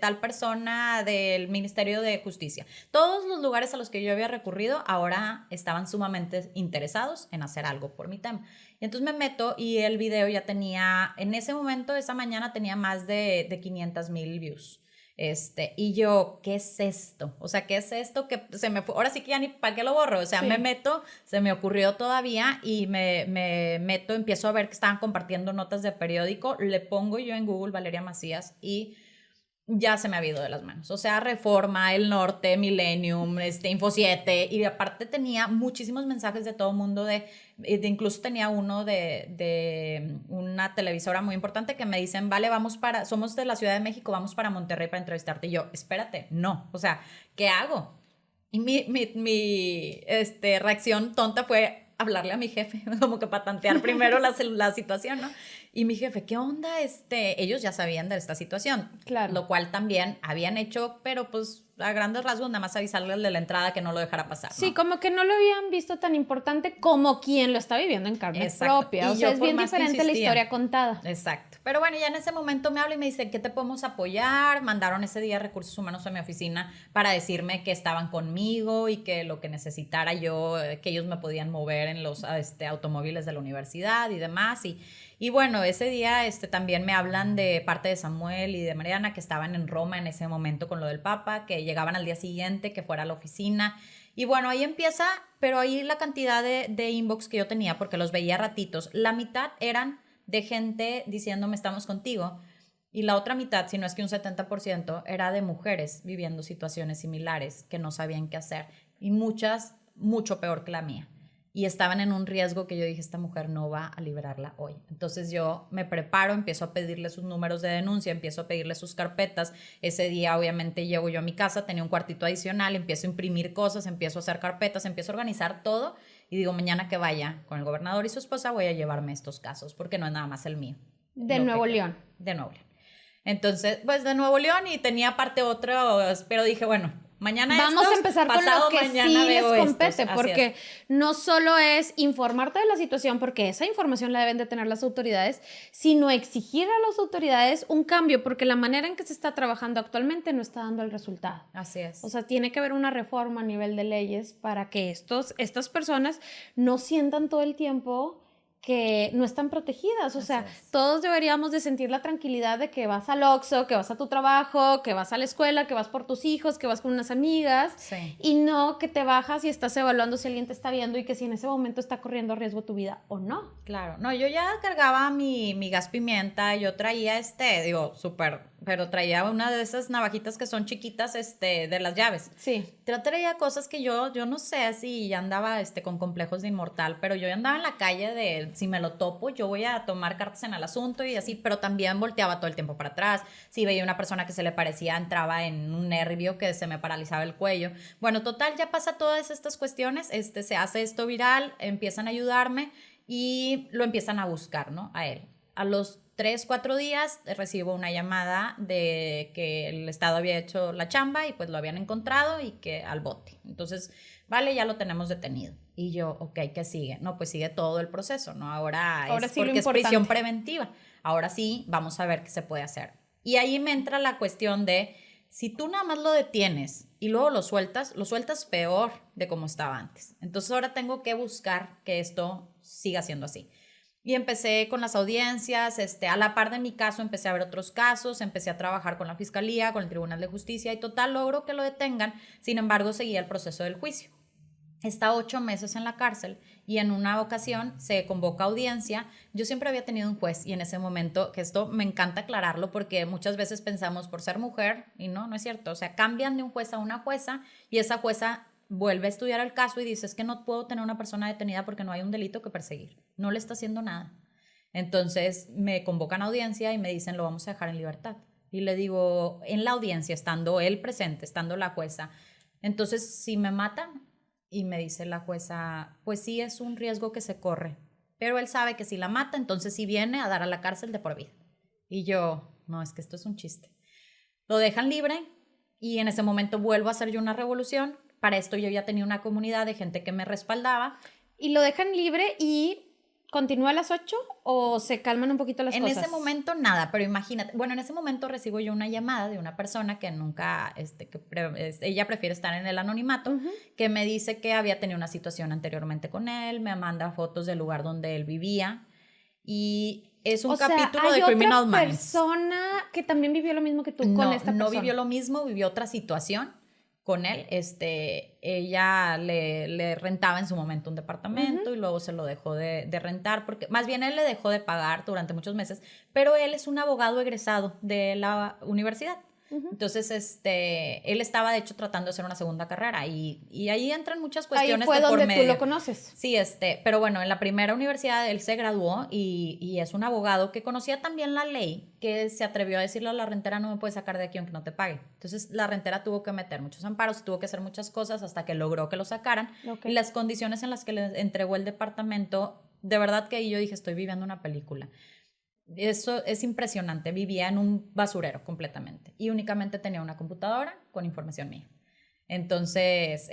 Speaker 2: tal persona del Ministerio de Justicia. Todos los lugares a los que yo había recurrido ahora estaban sumamente interesados en hacer algo por mi tema. Y entonces me meto y el video ya tenía, en ese momento, esa mañana tenía más de 500,000 views. Y yo, ¿qué es esto? O sea, ¿qué es esto? Que se me fue, ahora sí que ya ni para qué lo borro, o sea,
Speaker 3: Sí.
Speaker 2: me meto, se me ocurrió todavía y me meto, empiezo a ver que estaban compartiendo notas de periódico, le pongo yo en Google Valeria Macías y ya se me ha ido de las manos. O sea, Reforma, El Norte, Millennium, Info 7, y aparte tenía muchísimos mensajes de todo el mundo, incluso tenía uno de una televisora muy importante que me dicen, vale, somos de la Ciudad de México, vamos para Monterrey para entrevistarte. Y yo, espérate, no, o sea, ¿qué hago? Y mi reacción tonta fue hablarle a mi jefe, como que para tantear primero la situación, ¿no? Y mi jefe, ¿qué onda? Ellos ya sabían de esta situación,
Speaker 3: Claro.
Speaker 2: lo cual también habían hecho, pero pues a grandes rasgos nada más avisarle al de la entrada que no lo dejara pasar, ¿no?
Speaker 3: Sí, como que no lo habían visto tan importante como quien lo está viviendo en carne
Speaker 2: Exacto.
Speaker 3: propia.
Speaker 2: Y
Speaker 3: O sea,
Speaker 2: yo
Speaker 3: es
Speaker 2: por
Speaker 3: bien
Speaker 2: más que
Speaker 3: diferente la
Speaker 2: insistía.
Speaker 3: historia contada.
Speaker 2: Exacto. Pero bueno, ya en ese momento me habla y me dice, ¿qué te podemos apoyar? Mandaron ese día recursos humanos a mi oficina para decirme que estaban conmigo y que lo que necesitara yo, que ellos me podían mover en los automóviles de la universidad y demás. Y bueno, ese día también me hablan de parte de Samuel y de Mariana, que estaban en Roma en ese momento con lo del Papa, que llegaban al día siguiente, que fuera a la oficina. Y bueno, ahí empieza, pero ahí la cantidad de inbox que yo tenía, porque los veía ratitos, la mitad eran de gente diciéndome estamos contigo, y la otra mitad, si no es que un 70%, era de mujeres viviendo situaciones similares que no sabían qué hacer, y muchas mucho peor que la mía, y estaban en un riesgo que yo dije, esta mujer no va a liberarla hoy. Entonces yo me preparo, empiezo a pedirle sus números de denuncia, empiezo a pedirle sus carpetas. Ese día obviamente llego yo a mi casa, tenía un cuartito adicional, empiezo a imprimir cosas, empiezo a hacer carpetas, empiezo a organizar todo y digo, mañana que vaya con el gobernador y su esposa voy a llevarme estos casos, porque no es nada más el mío.
Speaker 3: De Nuevo León.
Speaker 2: De Nuevo León. Entonces, pues de Nuevo León, y tenía aparte otro, pero dije, bueno, mañana
Speaker 3: vamos a empezar con lo que sí les compete, porque no solo es informarte de la situación, porque esa información la deben de tener las autoridades, sino exigir a las autoridades un cambio, porque la manera en que se está trabajando actualmente no está dando el resultado.
Speaker 2: Así es.
Speaker 3: O sea, tiene que haber una reforma a nivel de leyes para que estas personas no sientan todo el tiempo que no están protegidas. O sea, todos deberíamos de sentir la tranquilidad de que vas al Oxxo, que vas a tu trabajo, que vas a la escuela, que vas por tus hijos, que vas con unas amigas,
Speaker 2: sí,
Speaker 3: y no que te bajas y estás evaluando si alguien te está viendo y que si en ese momento está corriendo riesgo tu vida o no.
Speaker 2: Claro, no, yo ya cargaba mi gas pimienta, yo traía súper pero traía una de esas navajitas que son chiquitas, de las llaves.
Speaker 3: Sí.
Speaker 2: Traía cosas que yo no sé si andaba, con complejos de inmortal, pero yo andaba en la calle de, si me lo topo, yo voy a tomar cartas en el asunto y así, pero también volteaba todo el tiempo para atrás. Si veía una persona que se le parecía, entraba en un nervio que se me paralizaba el cuello. Bueno, total, ya pasa todas estas cuestiones, se hace esto viral, empiezan a ayudarme y lo empiezan a buscar, ¿no? A él. A los 3, 4 días recibo una llamada de que el Estado había hecho la chamba y pues lo habían encontrado y que al bote. Entonces, vale, ya lo tenemos detenido. Y yo, ok, ¿qué sigue? No, pues sigue todo el proceso, ¿no? Ahora es
Speaker 3: sí,
Speaker 2: porque es prisión preventiva. Ahora sí, vamos a ver qué se puede hacer. Y ahí me entra la cuestión de, si tú nada más lo detienes y luego lo sueltas peor de como estaba antes. Entonces ahora tengo que buscar que esto siga siendo así. Y empecé con las audiencias, a la par de mi caso empecé a ver otros casos, empecé a trabajar con la Fiscalía, con el Tribunal de Justicia y total logro que lo detengan, sin embargo seguía el proceso del juicio. Está 8 meses en la cárcel y en una ocasión se convoca audiencia. Yo siempre había tenido un juez y en ese momento, que esto me encanta aclararlo porque muchas veces pensamos por ser mujer y no es cierto, o sea, cambian de un juez a una jueza y esa jueza vuelve a estudiar el caso y dice, es que no puedo tener una persona detenida porque no hay un delito que perseguir, no le está haciendo nada. Entonces me convocan a audiencia y me dicen, lo vamos a dejar en libertad. Y le digo, en la audiencia, estando él presente, estando la jueza, entonces, si me matan, y me dice la jueza, pues sí es un riesgo que se corre, pero él sabe que si la mata, entonces sí viene a dar a la cárcel de por vida. Y yo, no, es que esto es un chiste. Lo dejan libre y en ese momento vuelvo a hacer yo una revolución. Para esto yo ya tenía una comunidad de gente que me respaldaba.
Speaker 3: ¿Y lo dejan libre y continúa a las 8 o se calman un poquito las cosas?
Speaker 2: En ese momento nada, pero imagínate, bueno, en ese momento recibo yo una llamada de una persona que nunca, ella prefiere estar en el anonimato, que me dice que había tenido una situación anteriormente con él, me manda fotos del lugar donde él vivía y es un capítulo de Criminal Minds.
Speaker 3: ¿Hay otra persona que también vivió lo mismo que tú con esta persona?
Speaker 2: No vivió lo mismo, vivió otra situación con él. Ella le rentaba en su momento un departamento y luego se lo dejó de rentar, porque más bien él le dejó de pagar durante muchos meses, pero él es un abogado egresado de la universidad. Entonces, él estaba de hecho tratando de hacer una segunda carrera y ahí entran muchas cuestiones.
Speaker 3: Ahí fue
Speaker 2: de por
Speaker 3: donde
Speaker 2: medio.
Speaker 3: tú lo conoces.
Speaker 2: Sí, pero bueno, en la primera universidad él se graduó y es un abogado que conocía también la ley, que se atrevió a decirle a la rentera, no me puedes sacar de aquí aunque no te pague. Entonces, la rentera tuvo que meter muchos amparos, tuvo que hacer muchas cosas hasta que logró que lo sacaran.
Speaker 3: Okay.
Speaker 2: Y las condiciones en las que le entregó el departamento, de verdad que ahí yo dije, estoy viviendo una película. Eso es impresionante, vivía en un basurero completamente y únicamente tenía una computadora con información mía. Entonces,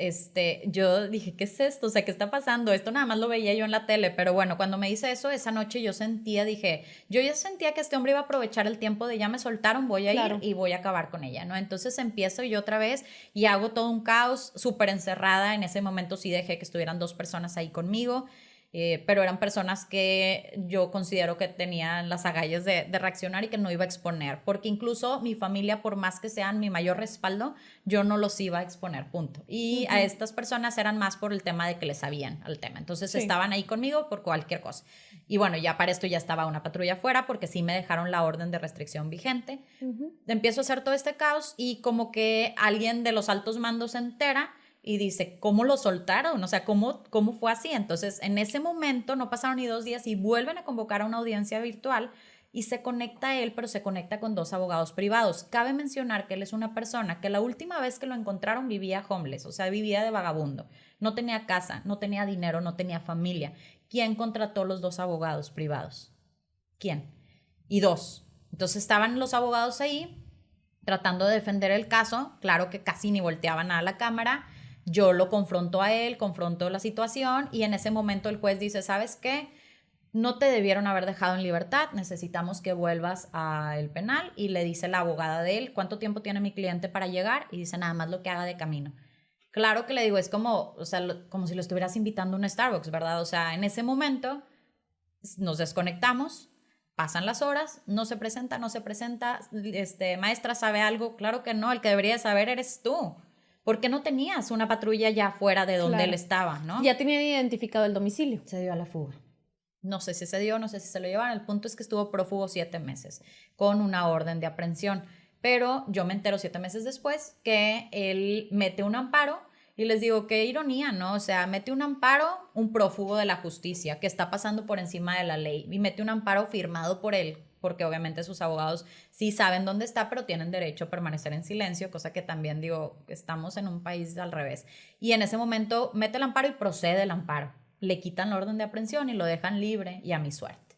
Speaker 2: yo dije, ¿qué es esto? O sea, ¿qué está pasando? Esto nada más lo veía yo en la tele, pero bueno, cuando me dice eso, esa noche yo ya sentía que este hombre iba a aprovechar el tiempo de ya me soltaron, voy a ir y voy a acabar con ella, ¿no? Entonces empiezo yo otra vez y hago todo un caos, súper encerrada. En ese momento sí dejé que estuvieran 2 personas ahí conmigo. Pero eran personas que yo considero que tenían las agallas de reaccionar y que no iba a exponer, porque incluso mi familia, por más que sean mi mayor respaldo, yo no los iba a exponer, punto. Y a estas personas eran más por el tema de que les sabían al tema, entonces estaban ahí conmigo por cualquier cosa. Y bueno, ya para esto ya estaba una patrulla afuera porque sí me dejaron la orden de restricción vigente. Empiezo a hacer todo este caos y como que alguien de los altos mandos se entera y dice, ¿cómo lo soltaron? O sea, ¿cómo fue así? Entonces, en ese momento no pasaron ni 2 días y vuelven a convocar a una audiencia virtual y se conecta a él, pero se conecta con 2 abogados privados. Cabe mencionar que él es una persona que la última vez que lo encontraron vivía homeless, o sea, vivía de vagabundo. No tenía casa, no tenía dinero, no tenía familia. ¿Quién contrató los 2 abogados privados? ¿Quién? Y 2. Entonces, estaban los abogados ahí tratando de defender el caso. Claro que casi ni volteaban a la cámara. Yo lo confronto a él, confronto la situación y en ese momento el juez dice, ¿sabes qué? No te debieron haber dejado en libertad, necesitamos que vuelvas al penal. Y le dice la abogada de él, ¿cuánto tiempo tiene mi cliente para llegar? Y dice, nada más lo que haga de camino. Claro que le digo, es como, o sea, como si lo estuvieras invitando a un Starbucks, ¿verdad? O sea, en ese momento nos desconectamos, pasan las horas, no se presenta, maestra, ¿sabe algo? Claro que no, el que debería saber eres tú. ¿Por qué no tenías una patrulla ya fuera de donde él estaba, no?
Speaker 3: Ya tenían identificado el domicilio.
Speaker 2: Se dio a la fuga. No sé si se dio, no sé si se lo llevaron. El punto es que estuvo prófugo 7 meses con una orden de aprehensión. Pero yo me entero 7 meses después que él mete un amparo y les digo, qué ironía, ¿no? O sea, mete un amparo un prófugo de la justicia que está pasando por encima de la ley y mete un amparo firmado por él, porque obviamente sus abogados sí saben dónde está, pero tienen derecho a permanecer en silencio, cosa que también digo, estamos en un país al revés. Y en ese momento mete el amparo y procede el amparo. Le quitan la orden de aprehensión y lo dejan libre y a mi suerte.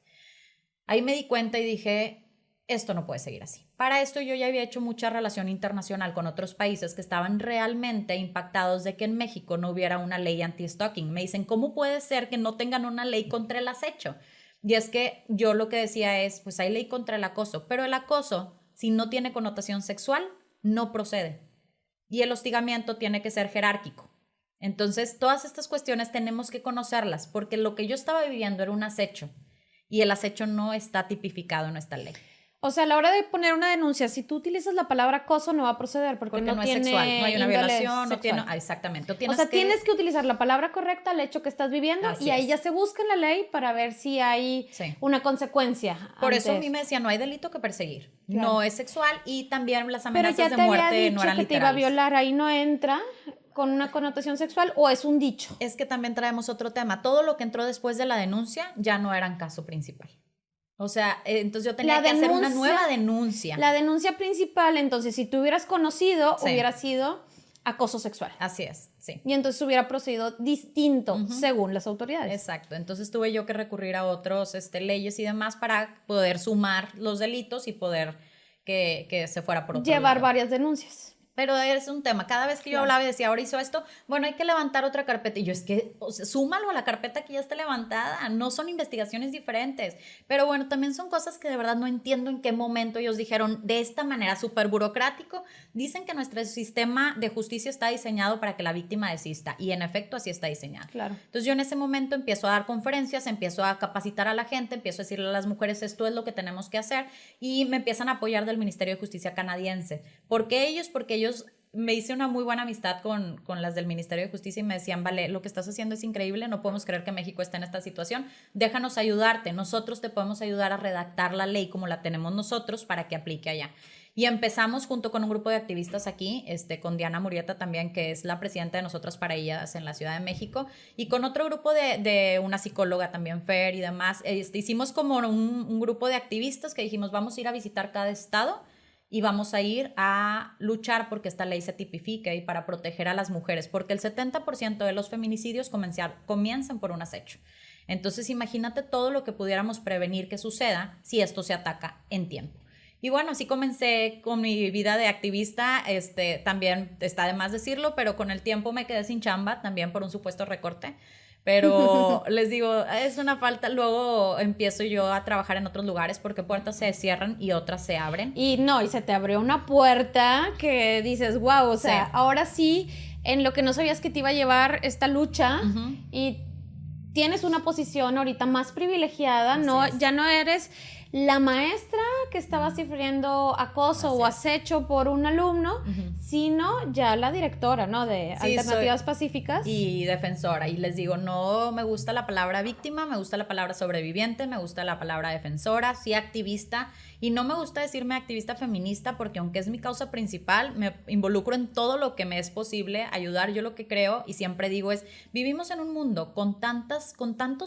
Speaker 2: Ahí me di cuenta y dije, esto no puede seguir así. Para esto yo ya había hecho mucha relación internacional con otros países que estaban realmente impactados de que en México no hubiera una ley anti-stalking. Me dicen, ¿cómo puede ser que no tengan una ley contra el acecho? Y es que yo lo que decía es, pues hay ley contra el acoso, pero el acoso, si no tiene connotación sexual, no procede. Y el hostigamiento tiene que ser jerárquico. Entonces, todas estas cuestiones tenemos que conocerlas, porque lo que yo estaba viviendo era un acecho, y el acecho no está tipificado en nuestra ley.
Speaker 3: O sea, a la hora de poner una denuncia, si tú utilizas la palabra acoso, no va a proceder porque no
Speaker 2: es
Speaker 3: tiene
Speaker 2: sexual, no hay una
Speaker 3: índole
Speaker 2: violación, no
Speaker 3: sexual.
Speaker 2: tiene, exactamente.
Speaker 3: Tienes que utilizar la palabra correcta al hecho que estás viviendo
Speaker 2: Así
Speaker 3: y ahí
Speaker 2: es.
Speaker 3: ya se busca en la ley para ver si hay una consecuencia.
Speaker 2: Por eso a
Speaker 3: antes.
Speaker 2: mí me decían, no hay delito que perseguir,
Speaker 3: Claro.
Speaker 2: no es sexual y también las
Speaker 3: Pero
Speaker 2: amenazas
Speaker 3: ya
Speaker 2: de
Speaker 3: te había
Speaker 2: muerte
Speaker 3: dicho
Speaker 2: no eran
Speaker 3: que te iba a
Speaker 2: literales.
Speaker 3: violar, ahí no entra con una connotación sexual o es un dicho.
Speaker 2: Es que también traemos otro tema. Todo lo que entró después de la denuncia ya no era en caso principal. O sea, entonces yo tenía que hacer una nueva denuncia.
Speaker 3: La denuncia principal, entonces, si tú hubieras conocido, hubiera sido acoso sexual.
Speaker 2: Así es, sí.
Speaker 3: Y entonces hubiera procedido distinto según las autoridades.
Speaker 2: Exacto. Entonces tuve yo que recurrir a otros leyes y demás para poder sumar los delitos y poder que se fuera por otro
Speaker 3: Llevar
Speaker 2: lado.
Speaker 3: varias denuncias.
Speaker 2: Pero es un tema. Cada vez que yo hablaba y decía, ahora hizo esto, bueno, hay que levantar otra carpeta. Y yo, es que, o sea, súmalo a la carpeta que ya está levantada. No son investigaciones diferentes. Pero bueno, también son cosas que de verdad no entiendo en qué momento ellos dijeron de esta manera súper burocrático. Dicen que nuestro sistema de justicia está diseñado para que la víctima desista. Y en efecto, así está diseñado.
Speaker 3: Claro.
Speaker 2: Entonces yo en ese momento empiezo a dar conferencias, empiezo a capacitar a la gente, empiezo a decirle a las mujeres, esto es lo que tenemos que hacer. Y me empiezan a apoyar del Ministerio de Justicia canadiense. ¿Por qué ellos? Porque ellos me hice una muy buena amistad con las del Ministerio de Justicia y me decían, vale, lo que estás haciendo es increíble, no podemos creer que México esté en esta situación, déjanos ayudarte, nosotros te podemos ayudar a redactar la ley como la tenemos nosotros para que aplique allá. Y empezamos junto con un grupo de activistas aquí, con Diana Murieta también, que es la presidenta de Nosotras para Ellas en la Ciudad de México, y con otro grupo de una psicóloga también, Fer, y demás. Hicimos como un grupo de activistas que dijimos, vamos a ir a visitar cada estado y vamos a ir a luchar porque esta ley se tipifique y para proteger a las mujeres, porque el 70% de los feminicidios comienzan por un acecho. Entonces, imagínate todo lo que pudiéramos prevenir que suceda si esto se ataca en tiempo. Y bueno, así comencé con mi vida de activista, también está de más decirlo, pero con el tiempo me quedé sin chamba, también por un supuesto recorte. Pero les digo, es una falta. Luego empiezo yo a trabajar en otros lugares porque puertas se cierran y otras se abren.
Speaker 3: Y se te abrió una puerta que dices, wow, o sea, ahora sí, en lo que no sabías que te iba a llevar esta lucha y tienes una posición ahorita más privilegiada, ya no eres la maestra que estaba sufriendo acoso o acecho por un alumno, sino ya la directora, ¿no? De Alternativas Pacíficas.
Speaker 2: Y defensora. Y les digo, no me gusta la palabra víctima, me gusta la palabra sobreviviente, me gusta la palabra defensora, sí activista. Y no me gusta decirme activista feminista porque aunque es mi causa principal, me involucro en todo lo que me es posible ayudar. Yo lo que creo y siempre digo es, vivimos en un mundo con tantos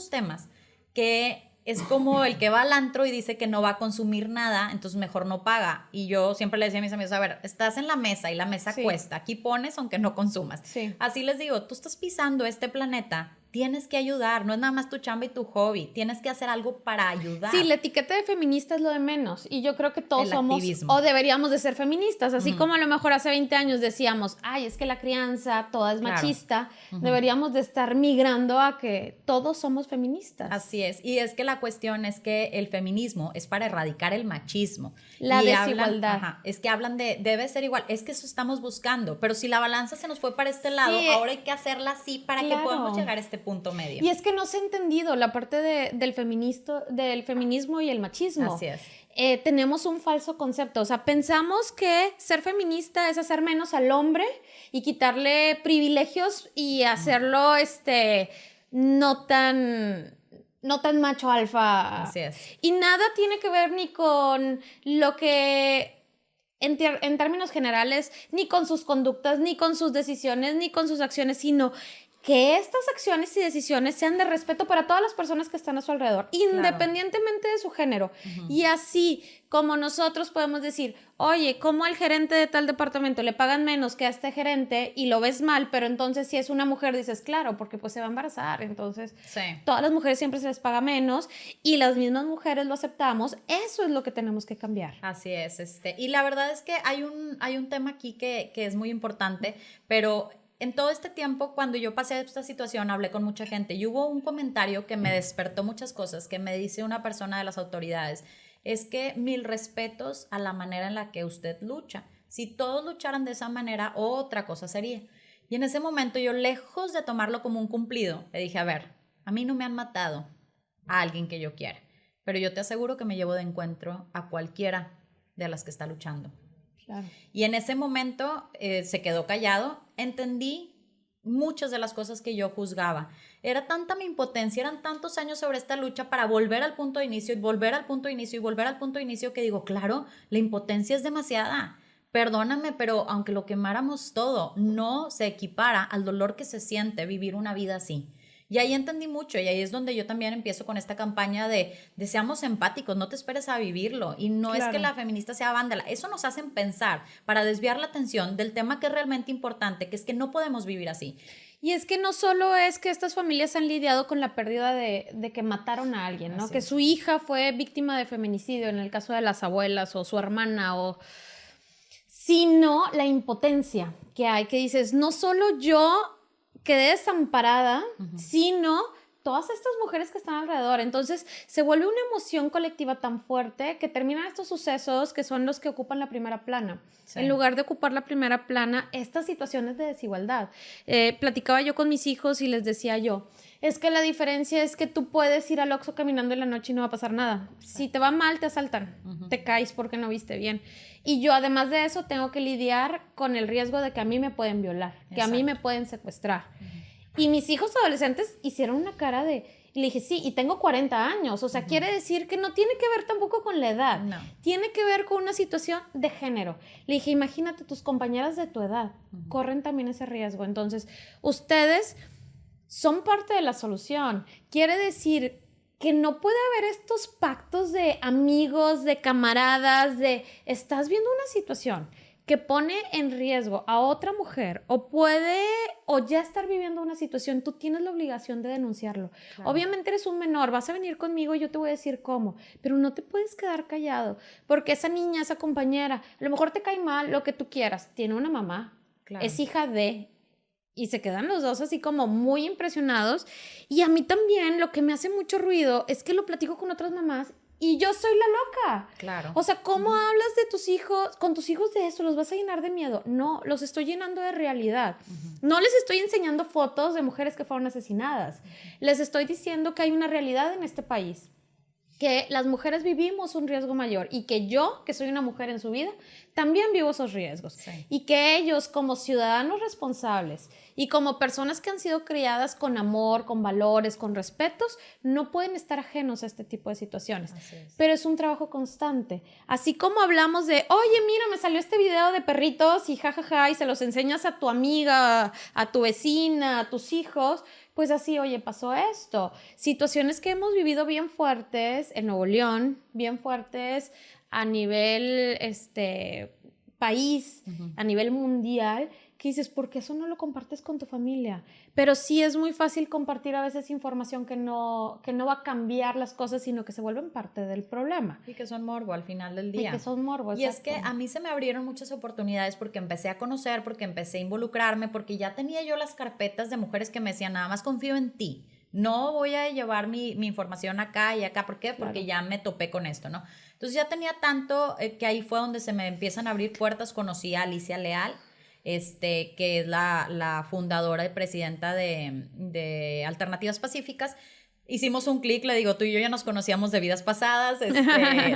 Speaker 2: temas que es como el que va al antro y dice que no va a consumir nada, entonces mejor no paga. Y yo siempre le decía a mis amigos, a ver, estás en la mesa y la mesa cuesta, aquí pones aunque no consumas. Así les digo, tú estás pisando este planeta, tienes que ayudar, no es nada más tu chamba y tu hobby, tienes que hacer algo para ayudar.
Speaker 3: Sí, la etiqueta de feminista es lo de menos y yo creo que todos somos
Speaker 2: activismo.
Speaker 3: O deberíamos de ser feministas, así como a lo mejor hace 20 años decíamos, ay, es que la crianza toda es machista, deberíamos de estar migrando a que todos somos feministas.
Speaker 2: Así es, y es que la cuestión es que el feminismo es para erradicar el machismo.
Speaker 3: La desigualdad.
Speaker 2: Es que hablan de, debe ser igual, es que eso estamos buscando, pero si la balanza se nos fue para este lado, ahora hay que hacerla así para que podamos llegar a este punto medio.
Speaker 3: Y es que no se ha entendido la parte del feminismo y el machismo.
Speaker 2: Así es.
Speaker 3: Tenemos un falso concepto, o sea, pensamos que ser feminista es hacer menos al hombre y quitarle privilegios y hacerlo no tan no tan macho alfa.
Speaker 2: Así es.
Speaker 3: Y nada tiene que ver ni con lo que, en términos generales, ni con sus conductas, ni con sus decisiones, ni con sus acciones, sino que estas acciones y decisiones sean de respeto para todas las personas que están a su alrededor, independientemente de su género. Y así como nosotros podemos decir, oye, ¿cómo al gerente de tal departamento le pagan menos que a este gerente? Y lo ves mal, pero entonces si es una mujer dices, claro, porque pues se va a embarazar, entonces todas las mujeres siempre se les paga menos y las mismas mujeres lo aceptamos. Eso es lo que tenemos que cambiar.
Speaker 2: Así es. Y la verdad es que hay un tema aquí que es muy importante, pero en todo este tiempo, cuando yo pasé esta situación, hablé con mucha gente y hubo un comentario que me despertó muchas cosas, que me dice una persona de las autoridades, es que 1000 respetos a la manera en la que usted lucha. Si todos lucharan de esa manera, otra cosa sería. Y en ese momento yo, lejos de tomarlo como un cumplido, le dije, a ver, a mí no me han matado a alguien que yo quiera, pero yo te aseguro que me llevo de encuentro a cualquiera de las que está luchando.
Speaker 3: Claro.
Speaker 2: Y en ese momento se quedó callado. Entendí muchas de las cosas que yo juzgaba. Era tanta mi impotencia, eran tantos años sobre esta lucha para volver al punto de inicio y volver al punto de inicio y volver al punto de inicio que digo, claro, la impotencia es demasiada. Perdóname, pero aunque lo quemáramos todo, no se equipara al dolor que se siente vivir una vida así. Y ahí entendí mucho y ahí es donde yo también empiezo con esta campaña de seamos empáticos, no te esperes a vivirlo. Y no es que la feminista sea vándala, eso nos hacen pensar para desviar la atención del tema que es realmente importante, que es que no podemos vivir así.
Speaker 3: Y es que no solo es que estas familias han lidiado con la pérdida de que mataron a alguien, ¿no?
Speaker 2: Así
Speaker 3: Que
Speaker 2: es.
Speaker 3: su hija fue víctima de feminicidio en el caso de las abuelas o su hermana sino la impotencia que hay, que dices, no solo yo quedé desamparada, sino todas estas mujeres que están alrededor. Entonces se vuelve una emoción colectiva tan fuerte que terminan estos sucesos que son los que ocupan la primera plana. Sí. En lugar de ocupar la primera plana, estas situaciones de desigualdad. Platicaba yo con mis hijos y les decía yo, es que la diferencia es que tú puedes ir al Oxxo caminando en la noche y no va a pasar nada. Si te va mal, te asaltan, te caes porque no viste bien. Y yo, además de eso, tengo que lidiar con el riesgo de que a mí me pueden violar, que a mí me pueden secuestrar. Y mis hijos adolescentes hicieron una cara de... Y le dije, sí, y tengo 40 años. O sea, quiere decir que no tiene que ver tampoco con la edad. No. Tiene que ver con una situación de género. Le dije, imagínate, tus compañeras de tu edad corren también ese riesgo. Entonces, ustedes son parte de la solución. Quiere decir que no puede haber estos pactos de amigos, de camaradas, de estás viendo una situación que pone en riesgo a otra mujer o ya estar viviendo una situación, tú tienes la obligación de denunciarlo. Claro. Obviamente eres un menor, vas a venir conmigo y yo te voy a decir cómo, pero no te puedes quedar callado, porque esa niña, esa compañera, a lo mejor te cae mal, lo que tú quieras, tiene una mamá, es hija de... Y se quedan los dos así como muy impresionados. Y a mí también lo que me hace mucho ruido es que lo platico con otras mamás y yo soy la loca.
Speaker 2: Claro.
Speaker 3: O sea, ¿cómo hablas de tus hijos, con tus hijos de eso? ¿Los vas a llenar de miedo? No, los estoy llenando de realidad. No les estoy enseñando fotos de mujeres que fueron asesinadas. Les estoy diciendo que hay una realidad en este país, que las mujeres vivimos un riesgo mayor y que yo, que soy una mujer en su vida, también vivo esos riesgos. Sí. Y que ellos, como ciudadanos responsables y como personas que han sido criadas con amor, con valores, con respetos, no pueden estar ajenos a este tipo de situaciones. Pero es un trabajo constante. Así como hablamos de, oye, mira, me salió este video de perritos y jajaja, y se los enseñas a tu amiga, a tu vecina, a tus hijos, pues así, oye, pasó esto. Situaciones que hemos vivido bien fuertes en Nuevo León, bien fuertes a nivel país, a nivel mundial, que dices, ¿por qué eso no lo compartes con tu familia? Pero sí es muy fácil compartir a veces información que no va a cambiar las cosas, sino que se vuelven parte del problema.
Speaker 2: Y que son morbo al final del día.
Speaker 3: Y que son morbo,
Speaker 2: exacto. Y es que a mí se me abrieron muchas oportunidades porque empecé a conocer, porque empecé a involucrarme, porque ya tenía yo las carpetas de mujeres que me decían, nada más confío en ti. No voy a llevar mi información acá y acá. ¿Por qué? Porque ya me topé con esto, ¿no? Entonces ya tenía tanto que ahí fue donde se me empiezan a abrir puertas. Conocí a Alicia Leal, que es la fundadora y presidenta de Alternativas Pacíficas, hicimos un clic, le digo, tú y yo ya nos conocíamos de vidas pasadas,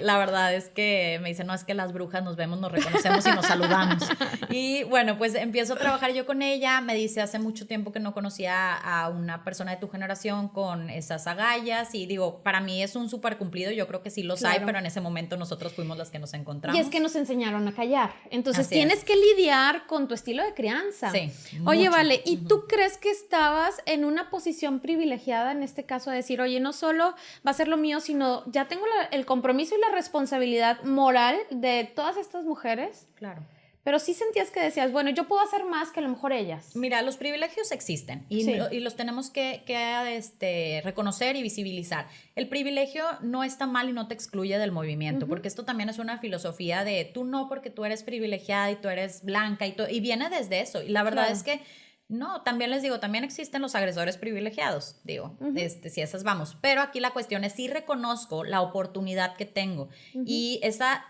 Speaker 2: la verdad es que me dice, no, es que las brujas nos vemos, nos reconocemos y nos saludamos. Y bueno, pues empiezo a trabajar yo con ella, me dice, hace mucho tiempo que no conocía a una persona de tu generación con esas agallas, y digo, para mí es un súper cumplido, yo creo que sí los hay, pero en ese momento nosotros fuimos las que nos encontramos.
Speaker 3: Y es que nos enseñaron a callar, entonces
Speaker 2: Así
Speaker 3: tienes
Speaker 2: es.
Speaker 3: que lidiar con tu estilo de crianza.
Speaker 2: Sí,
Speaker 3: Oye,
Speaker 2: mucho.
Speaker 3: vale, ¿y tú crees que estabas en una posición privilegiada en este caso de decir, oye, no solo va a ser lo mío, sino ya tengo el compromiso y la responsabilidad moral de todas estas mujeres?
Speaker 2: Claro.
Speaker 3: Pero sí sentías que decías, bueno, yo puedo hacer más que a lo mejor ellas.
Speaker 2: Mira, los privilegios existen y,
Speaker 3: Sí.
Speaker 2: y los tenemos que reconocer y visibilizar. El privilegio no está mal y no te excluye del movimiento, porque esto también es una filosofía de tú no porque tú eres privilegiada y tú eres blanca y viene desde eso. Y la verdad
Speaker 3: Claro.
Speaker 2: es que no, también les digo, también existen los agresores privilegiados, digo, si esas vamos. Pero aquí la cuestión es, sí reconozco la oportunidad que tengo y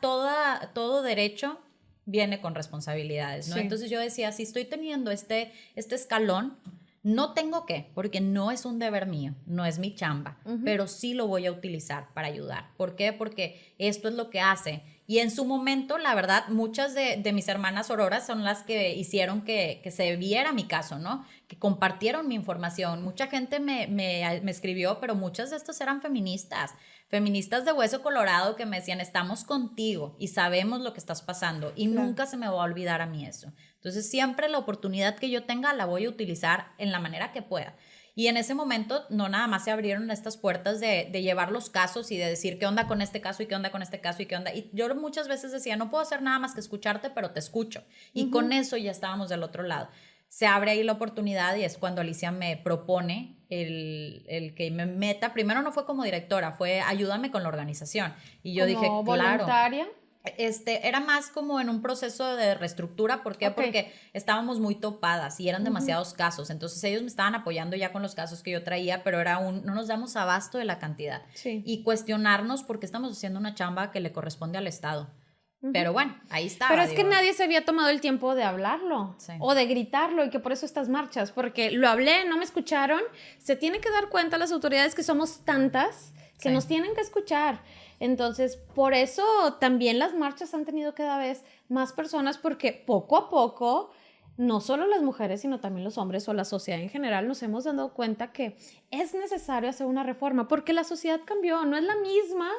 Speaker 2: todo derecho viene con responsabilidades, ¿no?
Speaker 3: Sí.
Speaker 2: Entonces yo decía, si estoy teniendo este escalón, no tengo que, porque no es un deber mío, no es mi chamba, pero sí lo voy a utilizar para ayudar. ¿Por qué? Porque esto es lo que hace. Y en su momento, la verdad, muchas de mis hermanas auroras son las que hicieron que se viera mi caso, ¿no? Que compartieron mi información. Mucha gente me escribió, pero muchas de estas eran feministas de hueso colorado que me decían, estamos contigo y sabemos lo que estás pasando y nunca se me va a olvidar a mí eso. Entonces siempre la oportunidad que yo tenga la voy a utilizar en la manera que pueda. Y en ese momento no nada más se abrieron estas puertas de llevar los casos y de decir qué onda con este caso y qué onda con este caso y qué onda. Y yo muchas veces decía, no puedo hacer nada más que escucharte, pero te escucho. Y con eso ya estábamos del otro lado. Se abre ahí la oportunidad y es cuando Alicia me propone el que me meta. Primero no fue como directora, fue ayúdame con la organización. Y yo dije, claro.
Speaker 3: ¿Voluntaria?
Speaker 2: Era más como en un proceso de reestructura. ¿Por qué?
Speaker 3: Ok.
Speaker 2: Porque estábamos muy topadas y eran demasiados casos. Entonces ellos me estaban apoyando ya con los casos que yo traía, pero no nos damos abasto de la cantidad.
Speaker 3: Sí.
Speaker 2: Y cuestionarnos por qué estamos haciendo una chamba que le corresponde al Estado. Pero bueno, ahí está.
Speaker 3: Pero es que nadie se había tomado el tiempo de hablarlo
Speaker 2: Sí.
Speaker 3: o de gritarlo y que por eso estas marchas, porque lo hablé, no me escucharon. Se tienen que dar cuenta las autoridades que somos tantas que
Speaker 2: Sí.
Speaker 3: nos tienen que escuchar. Entonces, por eso también las marchas han tenido cada vez más personas, porque poco a poco, no solo las mujeres, sino también los hombres o la sociedad en general, nos hemos dado cuenta que es necesario hacer una reforma, porque la sociedad cambió, no es la misma,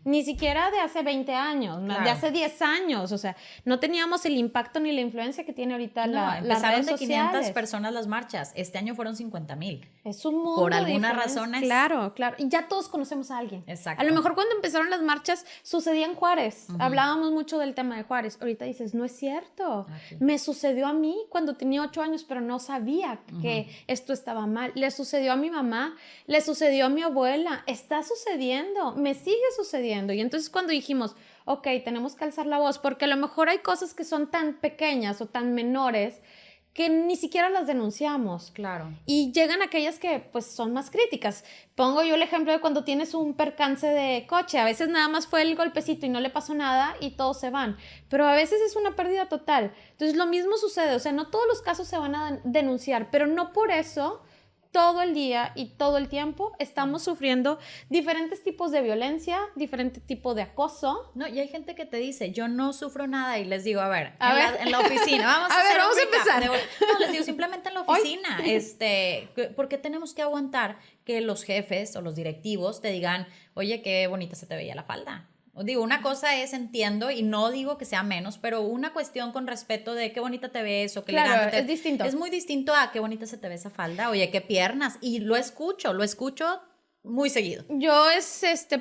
Speaker 3: ni siquiera de hace 20 años,
Speaker 2: Claro.
Speaker 3: de hace 10 años, o sea, no teníamos el impacto ni la influencia que tiene ahorita las
Speaker 2: empezaron
Speaker 3: redes
Speaker 2: de 500
Speaker 3: sociales.
Speaker 2: personas las marchas. Este año fueron 50,000.
Speaker 3: Es un mundo
Speaker 2: Por algunas
Speaker 3: diferente.
Speaker 2: razones.
Speaker 3: Claro, claro. Y ya todos conocemos a alguien.
Speaker 2: Exacto.
Speaker 3: A lo mejor cuando empezaron las marchas sucedía en Juárez. Hablábamos mucho del tema de Juárez. Ahorita dices, no es cierto.
Speaker 2: Ok.
Speaker 3: Me sucedió a mí cuando tenía 8 años, pero no sabía que esto estaba mal. Le sucedió a mi mamá, le sucedió a mi abuela. Está sucediendo, me sigue sucediendo. Y entonces cuando dijimos, ok, tenemos que alzar la voz, porque a lo mejor hay cosas que son tan pequeñas o tan menores que ni siquiera las denunciamos.
Speaker 2: Claro.
Speaker 3: Y llegan aquellas que pues son más críticas. Pongo yo el ejemplo de cuando tienes un percance de coche. A veces nada más fue el golpecito y no le pasó nada y todos se van. Pero a veces es una pérdida total. Entonces lo mismo sucede. O sea, no todos los casos se van a denunciar, pero no por eso todo el día y todo el tiempo estamos sufriendo diferentes tipos de violencia, diferente tipo de acoso.
Speaker 2: No, y hay gente que te dice, yo no sufro nada, y les digo, a ver,
Speaker 3: A
Speaker 2: en la oficina, vamos a,
Speaker 3: A ver,
Speaker 2: hacer un
Speaker 3: vamos a
Speaker 2: recap
Speaker 3: empezar.
Speaker 2: no, les digo, simplemente en la oficina, ¿por qué tenemos que aguantar que los jefes o los directivos te digan, oye, qué bonita se te veía la falda? Digo, una cosa es, entiendo, y no digo que sea menos, pero una cuestión con respeto de qué bonita te ves o qué
Speaker 3: Claro,
Speaker 2: elegante te
Speaker 3: es distinto.
Speaker 2: Es muy distinto a qué bonita se te ve esa falda, oye, qué piernas, y lo escucho muy seguido.
Speaker 3: Yo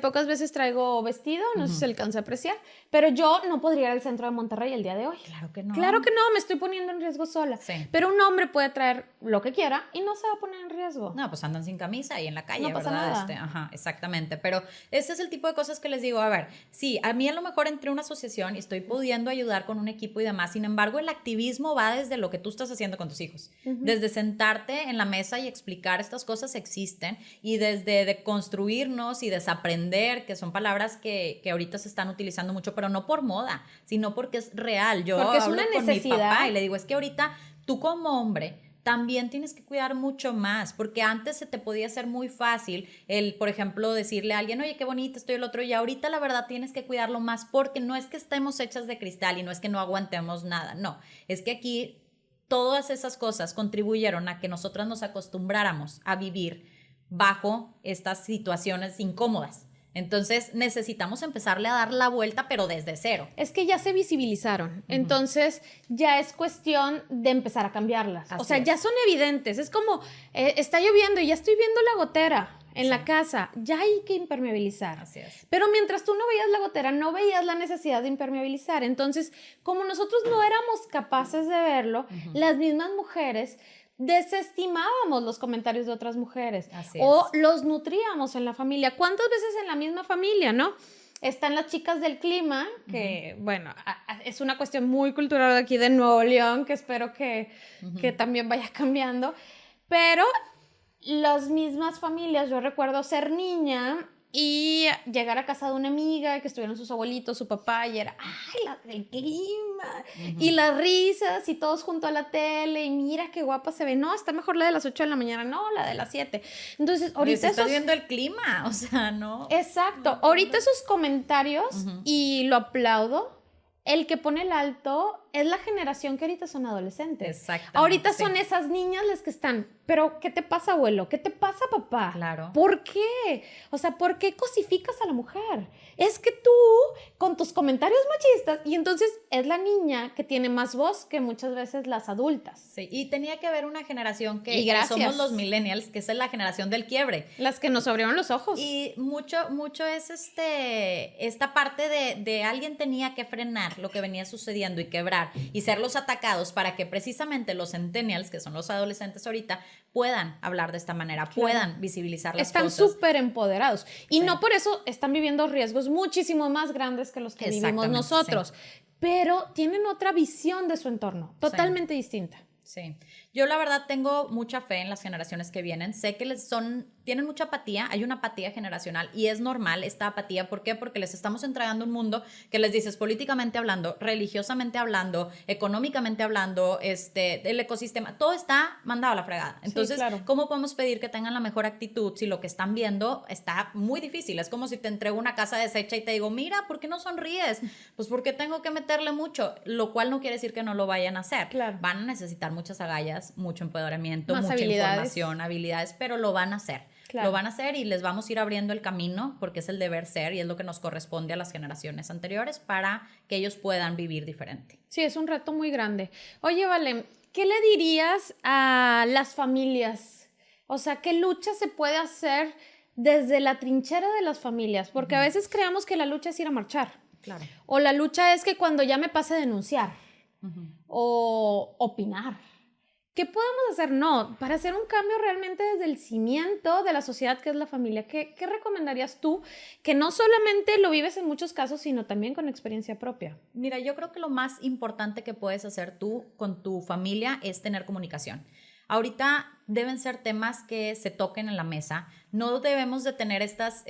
Speaker 3: pocas veces traigo vestido, no sé si se alcanza a apreciar, pero yo no podría ir al centro de Monterrey el día de hoy.
Speaker 2: Claro que no.
Speaker 3: Claro que no, me estoy poniendo en riesgo sola.
Speaker 2: Sí.
Speaker 3: Pero un hombre puede traer lo que quiera y no se va a poner en riesgo.
Speaker 2: No, pues andan sin camisa ahí en la calle,
Speaker 3: No pasa
Speaker 2: ¿verdad?
Speaker 3: nada.
Speaker 2: Ajá, exactamente. Pero ese es el tipo de cosas que les digo, a ver, sí, a mí a lo mejor entré a una asociación y estoy pudiendo ayudar con un equipo y demás. Sin embargo, el activismo va desde lo que tú estás haciendo con tus hijos. Desde sentarte en la mesa y explicar estas cosas existen, y desde de construirnos y desaprender, que son palabras que ahorita se están utilizando mucho, pero no por moda, sino porque es real. Yo
Speaker 3: Porque es
Speaker 2: hablo
Speaker 3: una
Speaker 2: con
Speaker 3: necesidad.
Speaker 2: mi papá y le digo, es que ahorita tú como hombre también tienes que cuidar mucho más, porque antes se te podía hacer muy fácil el, por ejemplo, decirle a alguien, oye, qué bonita estoy el otro, y ahorita la verdad tienes que cuidarlo más, porque no es que estemos hechas de cristal y no es que no aguantemos nada, no, es que aquí todas esas cosas contribuyeron a que nosotras nos acostumbráramos a vivir bajo estas situaciones incómodas. Entonces necesitamos empezarle a dar la vuelta, pero desde cero.
Speaker 3: Es que ya se visibilizaron, entonces ya es cuestión de empezar a cambiarlas.
Speaker 2: Así
Speaker 3: o sea,
Speaker 2: es.
Speaker 3: ya son evidentes, es como, está lloviendo y ya estoy viendo la gotera en la casa, ya hay que impermeabilizar.
Speaker 2: Así es.
Speaker 3: Pero mientras tú no veías la gotera, no veías la necesidad de impermeabilizar. Entonces, como nosotros no éramos capaces de verlo, las mismas mujeres desestimábamos los comentarios de otras mujeres
Speaker 2: Así
Speaker 3: o
Speaker 2: es.
Speaker 3: los nutríamos en la familia. ¿Cuántas veces en la misma familia, no? Están las chicas del clima, que, bueno, es una cuestión muy cultural de aquí de Nuevo León, que espero que también vaya cambiando, pero las mismas familias, yo recuerdo ser niña y llegar a casa de una amiga, que estuvieron sus abuelitos, su papá, y era, ¡ay, la del clima! Y las risas, y todos junto a la tele, y mira qué guapa se ve. No, está mejor la de las 8 de la mañana, no, la de las 7. Entonces, ahorita
Speaker 2: Se está viendo el clima, o sea, ¿no?
Speaker 3: Exacto, ahorita esos comentarios, y lo aplaudo, el que pone el alto es la generación que ahorita son adolescentes.
Speaker 2: Exactamente.
Speaker 3: Ahorita
Speaker 2: sí.
Speaker 3: son esas niñas las que están, pero ¿qué te pasa, abuelo? ¿Qué te pasa, papá?
Speaker 2: Claro.
Speaker 3: ¿Por qué? O sea, ¿por qué cosificas a la mujer? Es que tú, con tus comentarios machistas, y entonces es la niña que tiene más voz que muchas veces las adultas.
Speaker 2: Sí, y tenía que haber una generación
Speaker 3: Y
Speaker 2: que
Speaker 3: gracias.
Speaker 2: somos los millennials, que es la generación del quiebre.
Speaker 3: Las que nos abrieron los ojos.
Speaker 2: Y mucho es esta parte de alguien tenía que frenar lo que venía sucediendo y quebrar y ser los atacados para que precisamente los centennials, que son los adolescentes ahorita, puedan hablar de esta manera, puedan visibilizar las
Speaker 3: Están
Speaker 2: cosas.
Speaker 3: súper empoderados. Y
Speaker 2: Sí.
Speaker 3: no por eso están viviendo riesgos muchísimo más grandes que los que vivimos
Speaker 2: Exactamente,
Speaker 3: nosotros. Pero tienen otra visión de su entorno, totalmente distinta.
Speaker 2: Sí, yo la verdad tengo mucha fe en las generaciones que vienen, sé que tienen mucha apatía, hay una apatía generacional y es normal esta apatía, ¿por qué? Porque les estamos entregando un mundo que les dices políticamente hablando, religiosamente hablando, económicamente hablando, el ecosistema, todo está mandado a la fregada. Entonces,
Speaker 3: claro.
Speaker 2: ¿cómo podemos pedir que tengan la mejor actitud si lo que están viendo está muy difícil? Es como si te entrego una casa deshecha y te digo, mira, ¿por qué no sonríes? Pues porque tengo que meterle mucho, lo cual no quiere decir que no lo vayan a hacer.
Speaker 3: Claro.
Speaker 2: Van a necesitar muchas agallas, mucho empoderamiento,
Speaker 3: Más
Speaker 2: mucha
Speaker 3: habilidades.
Speaker 2: información, habilidades, pero lo van a hacer.
Speaker 3: Claro.
Speaker 2: Lo van a hacer y les vamos a ir abriendo el camino porque es el deber ser y es lo que nos corresponde a las generaciones anteriores para que ellos puedan vivir diferente.
Speaker 3: Sí, es un reto muy grande. Oye, Vale, ¿qué le dirías a las familias? O sea, ¿qué lucha se puede hacer desde la trinchera de las familias? Porque a veces creamos que la lucha es ir a marchar.
Speaker 2: Claro.
Speaker 3: O la lucha es que cuando ya me pase a denunciar o opinar. ¿Qué podemos hacer? No, para hacer un cambio realmente desde el cimiento de la sociedad que es la familia. ¿Qué recomendarías tú? Que no solamente lo vives en muchos casos, sino también con experiencia propia.
Speaker 2: Mira, yo creo que lo más importante que puedes hacer tú con tu familia es tener comunicación. Ahorita deben ser temas que se toquen en la mesa. No debemos de tener estos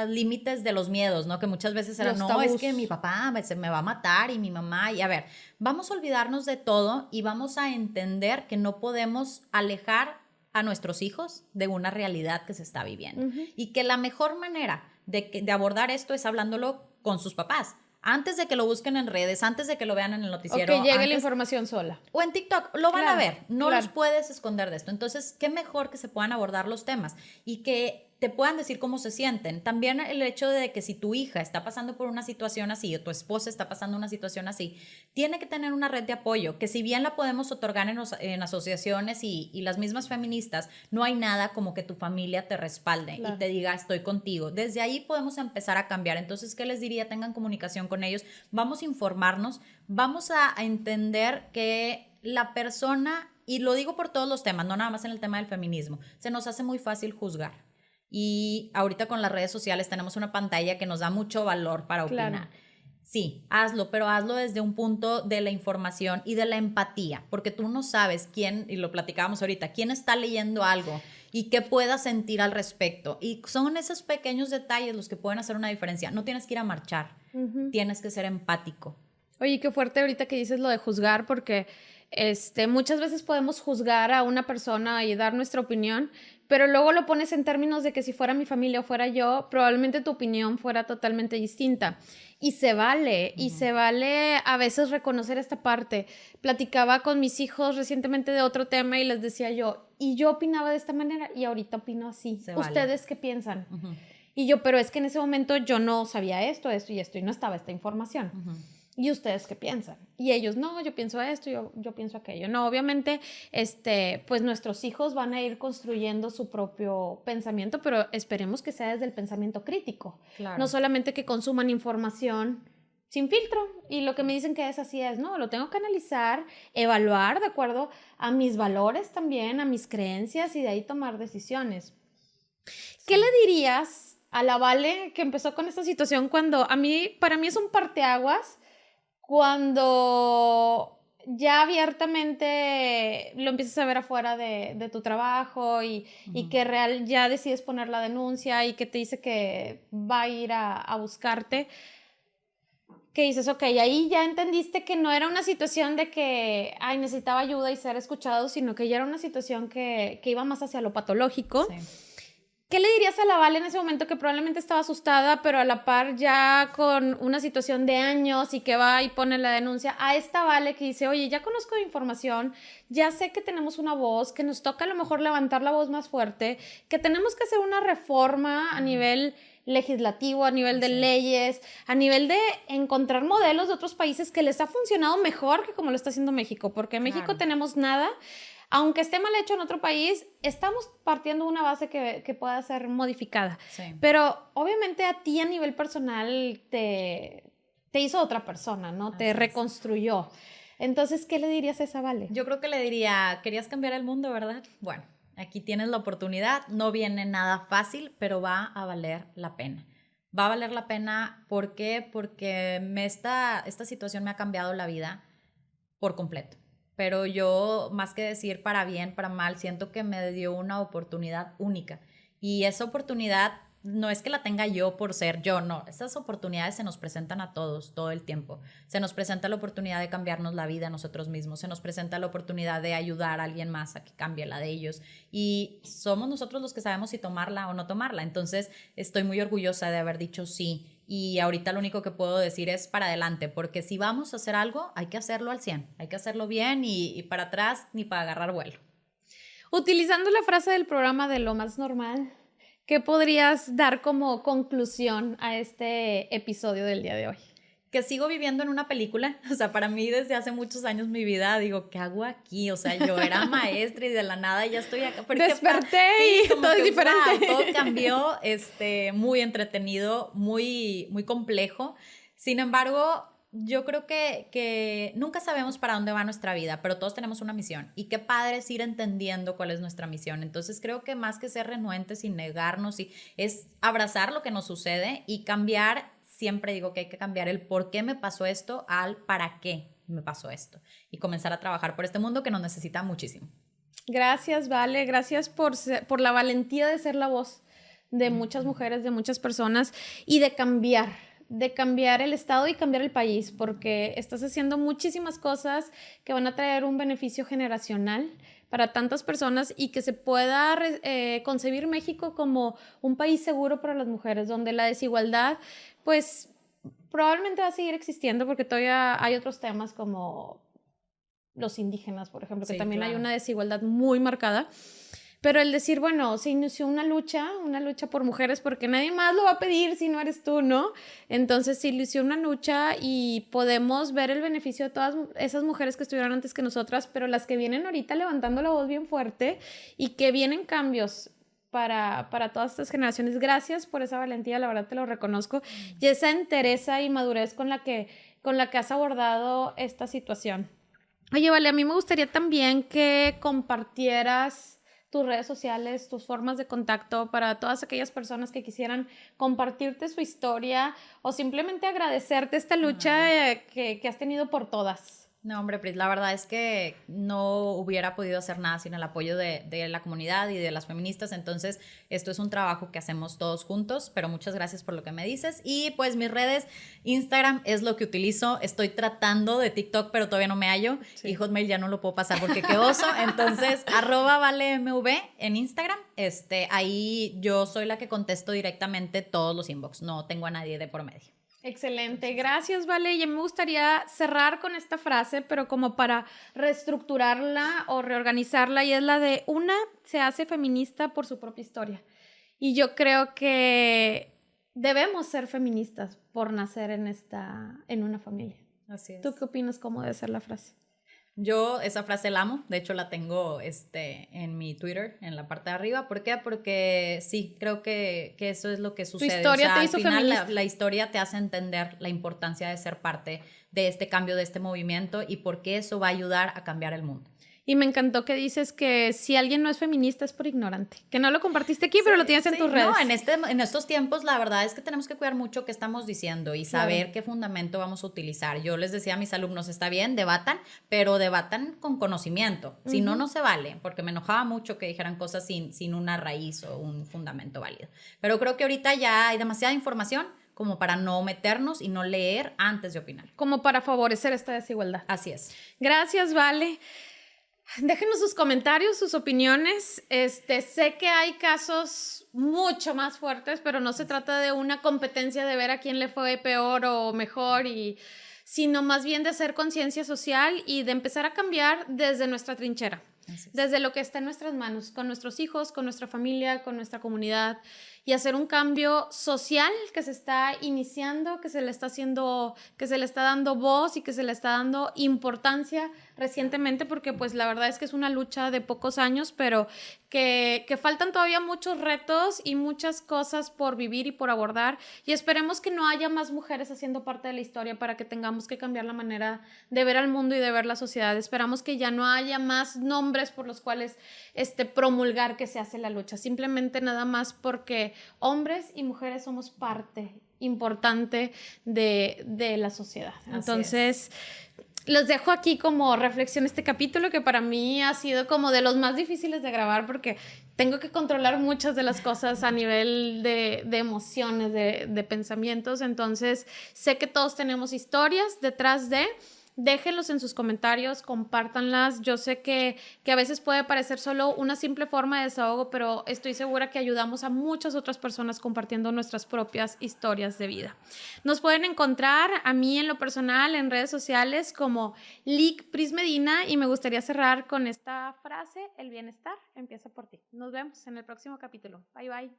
Speaker 2: límites de los miedos, ¿no? Que muchas veces eran,
Speaker 3: Los
Speaker 2: no, es
Speaker 3: tabús.
Speaker 2: que mi papá se me va a matar y mi mamá. Y a ver, vamos a olvidarnos de todo y vamos a entender que no podemos alejar a nuestros hijos de una realidad que se está viviendo. Y que la mejor manera de abordar esto es hablándolo con sus papás. Antes de que lo busquen en redes, antes de que lo vean en el noticiero.
Speaker 3: O que llegue la
Speaker 2: antes-
Speaker 3: información sola.
Speaker 2: o en TikTok, lo van
Speaker 3: Claro,
Speaker 2: a ver, no
Speaker 3: claro.
Speaker 2: los puedes esconder de esto. Entonces, qué mejor que se puedan abordar los temas y que te puedan decir cómo se sienten. También el hecho de que si tu hija está pasando por una situación así o tu esposa está pasando una situación así, tiene que tener una red de apoyo, que si bien la podemos otorgar en asociaciones y las mismas feministas, no hay nada como que tu familia te respalde
Speaker 3: Claro.
Speaker 2: y te diga estoy contigo. Desde ahí podemos empezar a cambiar. Entonces, ¿qué les diría? Tengan comunicación con ellos, vamos a informarnos, vamos a entender que la persona, y lo digo por todos los temas, no nada más en el tema del feminismo, se nos hace muy fácil juzgar. Y ahorita con las redes sociales tenemos una pantalla que nos da mucho valor para opinar.
Speaker 3: Claro.
Speaker 2: Sí, hazlo, pero hazlo desde un punto de la información y de la empatía, porque tú no sabes quién, y lo platicábamos ahorita, quién está leyendo algo y qué pueda sentir al respecto. Y son esos pequeños detalles los que pueden hacer una diferencia. No tienes que ir a marchar, tienes que ser empático.
Speaker 3: Oye, qué fuerte ahorita que dices lo de juzgar, porque Muchas veces podemos juzgar a una persona y dar nuestra opinión, pero luego lo pones en términos de que si fuera mi familia o fuera yo, probablemente tu opinión fuera totalmente distinta. Y se vale a veces reconocer esta parte. Platicaba con mis hijos recientemente de otro tema y les decía yo, y yo opinaba de esta manera y ahorita opino así. ¿Ustedes qué piensan? Y yo, pero es que en ese momento yo no sabía esto y esto, y no estaba esta información. ¿Y ustedes qué piensan? Y ellos, no, yo pienso esto, yo pienso aquello. No, obviamente, pues nuestros hijos van a ir construyendo su propio pensamiento, pero esperemos que sea desde el pensamiento crítico. Claro. No solamente que consuman información sin filtro. Y lo que me dicen que es así es, no, lo tengo que analizar, evaluar de acuerdo a mis valores también, a mis creencias y de ahí tomar decisiones. ¿Qué le dirías a la Vale que empezó con esta situación cuando para mí es un parteaguas? Cuando ya abiertamente lo empiezas a ver afuera de tu trabajo y que ya decides poner la denuncia y que te dice que va a ir a buscarte, que dices, ok, ahí ya entendiste que no era una situación de que necesitaba ayuda y ser escuchado, sino que ya era una situación que iba más hacia lo patológico. Sí. ¿Qué le dirías a la Vale en ese momento que probablemente estaba asustada, pero a la par ya con una situación de años y que va y pone la denuncia a esta Vale que dice, oye, ya conozco de información, ya sé que tenemos una voz, que nos toca a lo mejor levantar la voz más fuerte, que tenemos que hacer una reforma a nivel legislativo, a nivel de leyes, a nivel de encontrar modelos de otros países que les ha funcionado mejor que como lo está haciendo México, porque en México tenemos nada. Aunque esté mal hecho en otro país, estamos partiendo de una base que pueda ser modificada. Sí. Pero obviamente a ti a nivel personal te hizo otra persona, ¿no? Te reconstruyó. Entonces, ¿qué le dirías a esa Vale?
Speaker 2: Yo creo que le diría, querías cambiar el mundo, ¿verdad? Bueno, aquí tienes la oportunidad. No viene nada fácil, pero va a valer la pena. Va a valer la pena, ¿por qué? Porque esta situación me ha cambiado la vida por completo. Pero yo, más que decir para bien, para mal, siento que me dio una oportunidad única. Y esa oportunidad no es que la tenga yo por ser yo, no. Esas oportunidades se nos presentan a todos, todo el tiempo. Se nos presenta la oportunidad de cambiarnos la vida a nosotros mismos. Se nos presenta la oportunidad de ayudar a alguien más a que cambie la de ellos. Y somos nosotros los que sabemos si tomarla o no tomarla. Entonces, estoy muy orgullosa de haber dicho sí. Y ahorita lo único que puedo decir es para adelante, porque si vamos a hacer algo, hay que hacerlo al 100, hay que hacerlo bien y para atrás ni para agarrar vuelo.
Speaker 3: Utilizando la frase del programa de lo más normal, ¿qué podrías dar como conclusión a este episodio del día de hoy?
Speaker 2: Que sigo viviendo en una película, o sea, para mí desde hace muchos años mi vida, digo, ¿qué hago aquí? O sea, yo era maestra y de la nada ya estoy acá.
Speaker 3: Desperté y todo es diferente.
Speaker 2: Wow, todo cambió, muy entretenido, muy, muy complejo. Sin embargo, yo creo que nunca sabemos para dónde va nuestra vida, pero todos tenemos una misión y qué padre es ir entendiendo cuál es nuestra misión. Entonces creo que más que ser renuentes y negarnos, es abrazar lo que nos sucede y cambiar. Siempre digo que hay que cambiar el por qué me pasó esto al para qué me pasó esto y comenzar a trabajar por este mundo que nos necesita muchísimo.
Speaker 3: Gracias, Vale. Gracias por la valentía de ser la voz de muchas mujeres, de muchas personas y de cambiar el estado y cambiar el país, porque estás haciendo muchísimas cosas que van a traer un beneficio generacional para tantas personas y que se pueda concebir México como un país seguro para las mujeres, donde la desigualdad pues probablemente va a seguir existiendo porque todavía hay otros temas como los indígenas, por ejemplo, que también hay una desigualdad muy marcada. Pero el decir, bueno, se inició una lucha por mujeres porque nadie más lo va a pedir si no eres tú, ¿no? Entonces se inició una lucha y podemos ver el beneficio de todas esas mujeres que estuvieron antes que nosotras, pero las que vienen ahorita levantando la voz bien fuerte y que vienen cambios para todas estas generaciones. Gracias por esa valentía, la verdad te lo reconozco, y esa entereza y madurez con la que has abordado esta situación. Oye, Vale, a mí me gustaría también que compartieras tus redes sociales, tus formas de contacto para todas aquellas personas que quisieran compartirte su historia o simplemente agradecerte esta lucha que has tenido por todas.
Speaker 2: No, hombre, Pris, la verdad es que no hubiera podido hacer nada sin el apoyo de la comunidad y de las feministas, entonces esto es un trabajo que hacemos todos juntos, pero muchas gracias por lo que me dices. Y pues mis redes, Instagram es lo que utilizo, estoy tratando de TikTok, pero todavía no me hallo, y Hotmail ya no lo puedo pasar porque qué oso, entonces @valemv en Instagram, ahí yo soy la que contesto directamente todos los inbox, no tengo a nadie de por medio.
Speaker 3: Excelente, gracias, Vale. Y me gustaría cerrar con esta frase, pero como para reestructurarla o reorganizarla, y es la de: una se hace feminista por su propia historia. Y yo creo que debemos ser feministas por nacer en una familia.
Speaker 2: Así es.
Speaker 3: ¿Tú qué opinas cómo debe ser la frase?
Speaker 2: Yo esa frase la amo, de hecho la tengo en mi Twitter, en la parte de arriba. ¿Por qué? Porque sí, creo que eso es lo que sucede.
Speaker 3: Tu historia te hizo
Speaker 2: al final
Speaker 3: feminista.
Speaker 2: la historia te hace entender la importancia de ser parte de este cambio, de este movimiento, y por qué eso va a ayudar a cambiar el mundo.
Speaker 3: Y me encantó que dices que si alguien no es feminista es por ignorante. Que no lo compartiste aquí, pero lo tienes en tus redes.
Speaker 2: No, en estos tiempos la verdad es que tenemos que cuidar mucho qué estamos diciendo y saber qué fundamento vamos a utilizar. Yo les decía a mis alumnos, está bien, debatan, pero debatan con conocimiento. Si no, no se vale, porque me enojaba mucho que dijeran cosas sin una raíz o un fundamento válido. Pero creo que ahorita ya hay demasiada información como para no meternos y no leer antes de opinar.
Speaker 3: Como para favorecer esta desigualdad.
Speaker 2: Así es.
Speaker 3: Gracias, Vale. Déjenos sus comentarios, sus opiniones. Sé que hay casos mucho más fuertes, pero no se trata de una competencia de ver a quién le fue peor o mejor, sino más bien de hacer conciencia social y de empezar a cambiar desde nuestra trinchera, desde lo que está en nuestras manos, con nuestros hijos, con nuestra familia, con nuestra comunidad, y hacer un cambio social que se está iniciando, que se le está dando voz y que se le está dando importancia recientemente, porque pues la verdad es que es una lucha de pocos años, pero que faltan todavía muchos retos y muchas cosas por vivir y por abordar, y esperemos que no haya más mujeres haciendo parte de la historia para que tengamos que cambiar la manera de ver al mundo y de ver la sociedad. Esperamos que ya no haya más nombres por los cuales promulgar que se hace la lucha, simplemente nada más porque hombres y mujeres somos parte importante de la sociedad. Entonces, los dejo aquí como reflexión este capítulo, que para mí ha sido como de los más difíciles de grabar, porque tengo que controlar muchas de las cosas a nivel de emociones, de pensamientos. Entonces, sé que todos tenemos historias detrás de... Déjenlos en sus comentarios, compártanlas. Yo sé que a veces puede parecer solo una simple forma de desahogo, pero estoy segura que ayudamos a muchas otras personas compartiendo nuestras propias historias de vida. Nos pueden encontrar a mí en lo personal en redes sociales como @Pris_Medina, y me gustaría cerrar con esta frase: el bienestar empieza por ti. Nos vemos en el próximo capítulo. Bye, bye.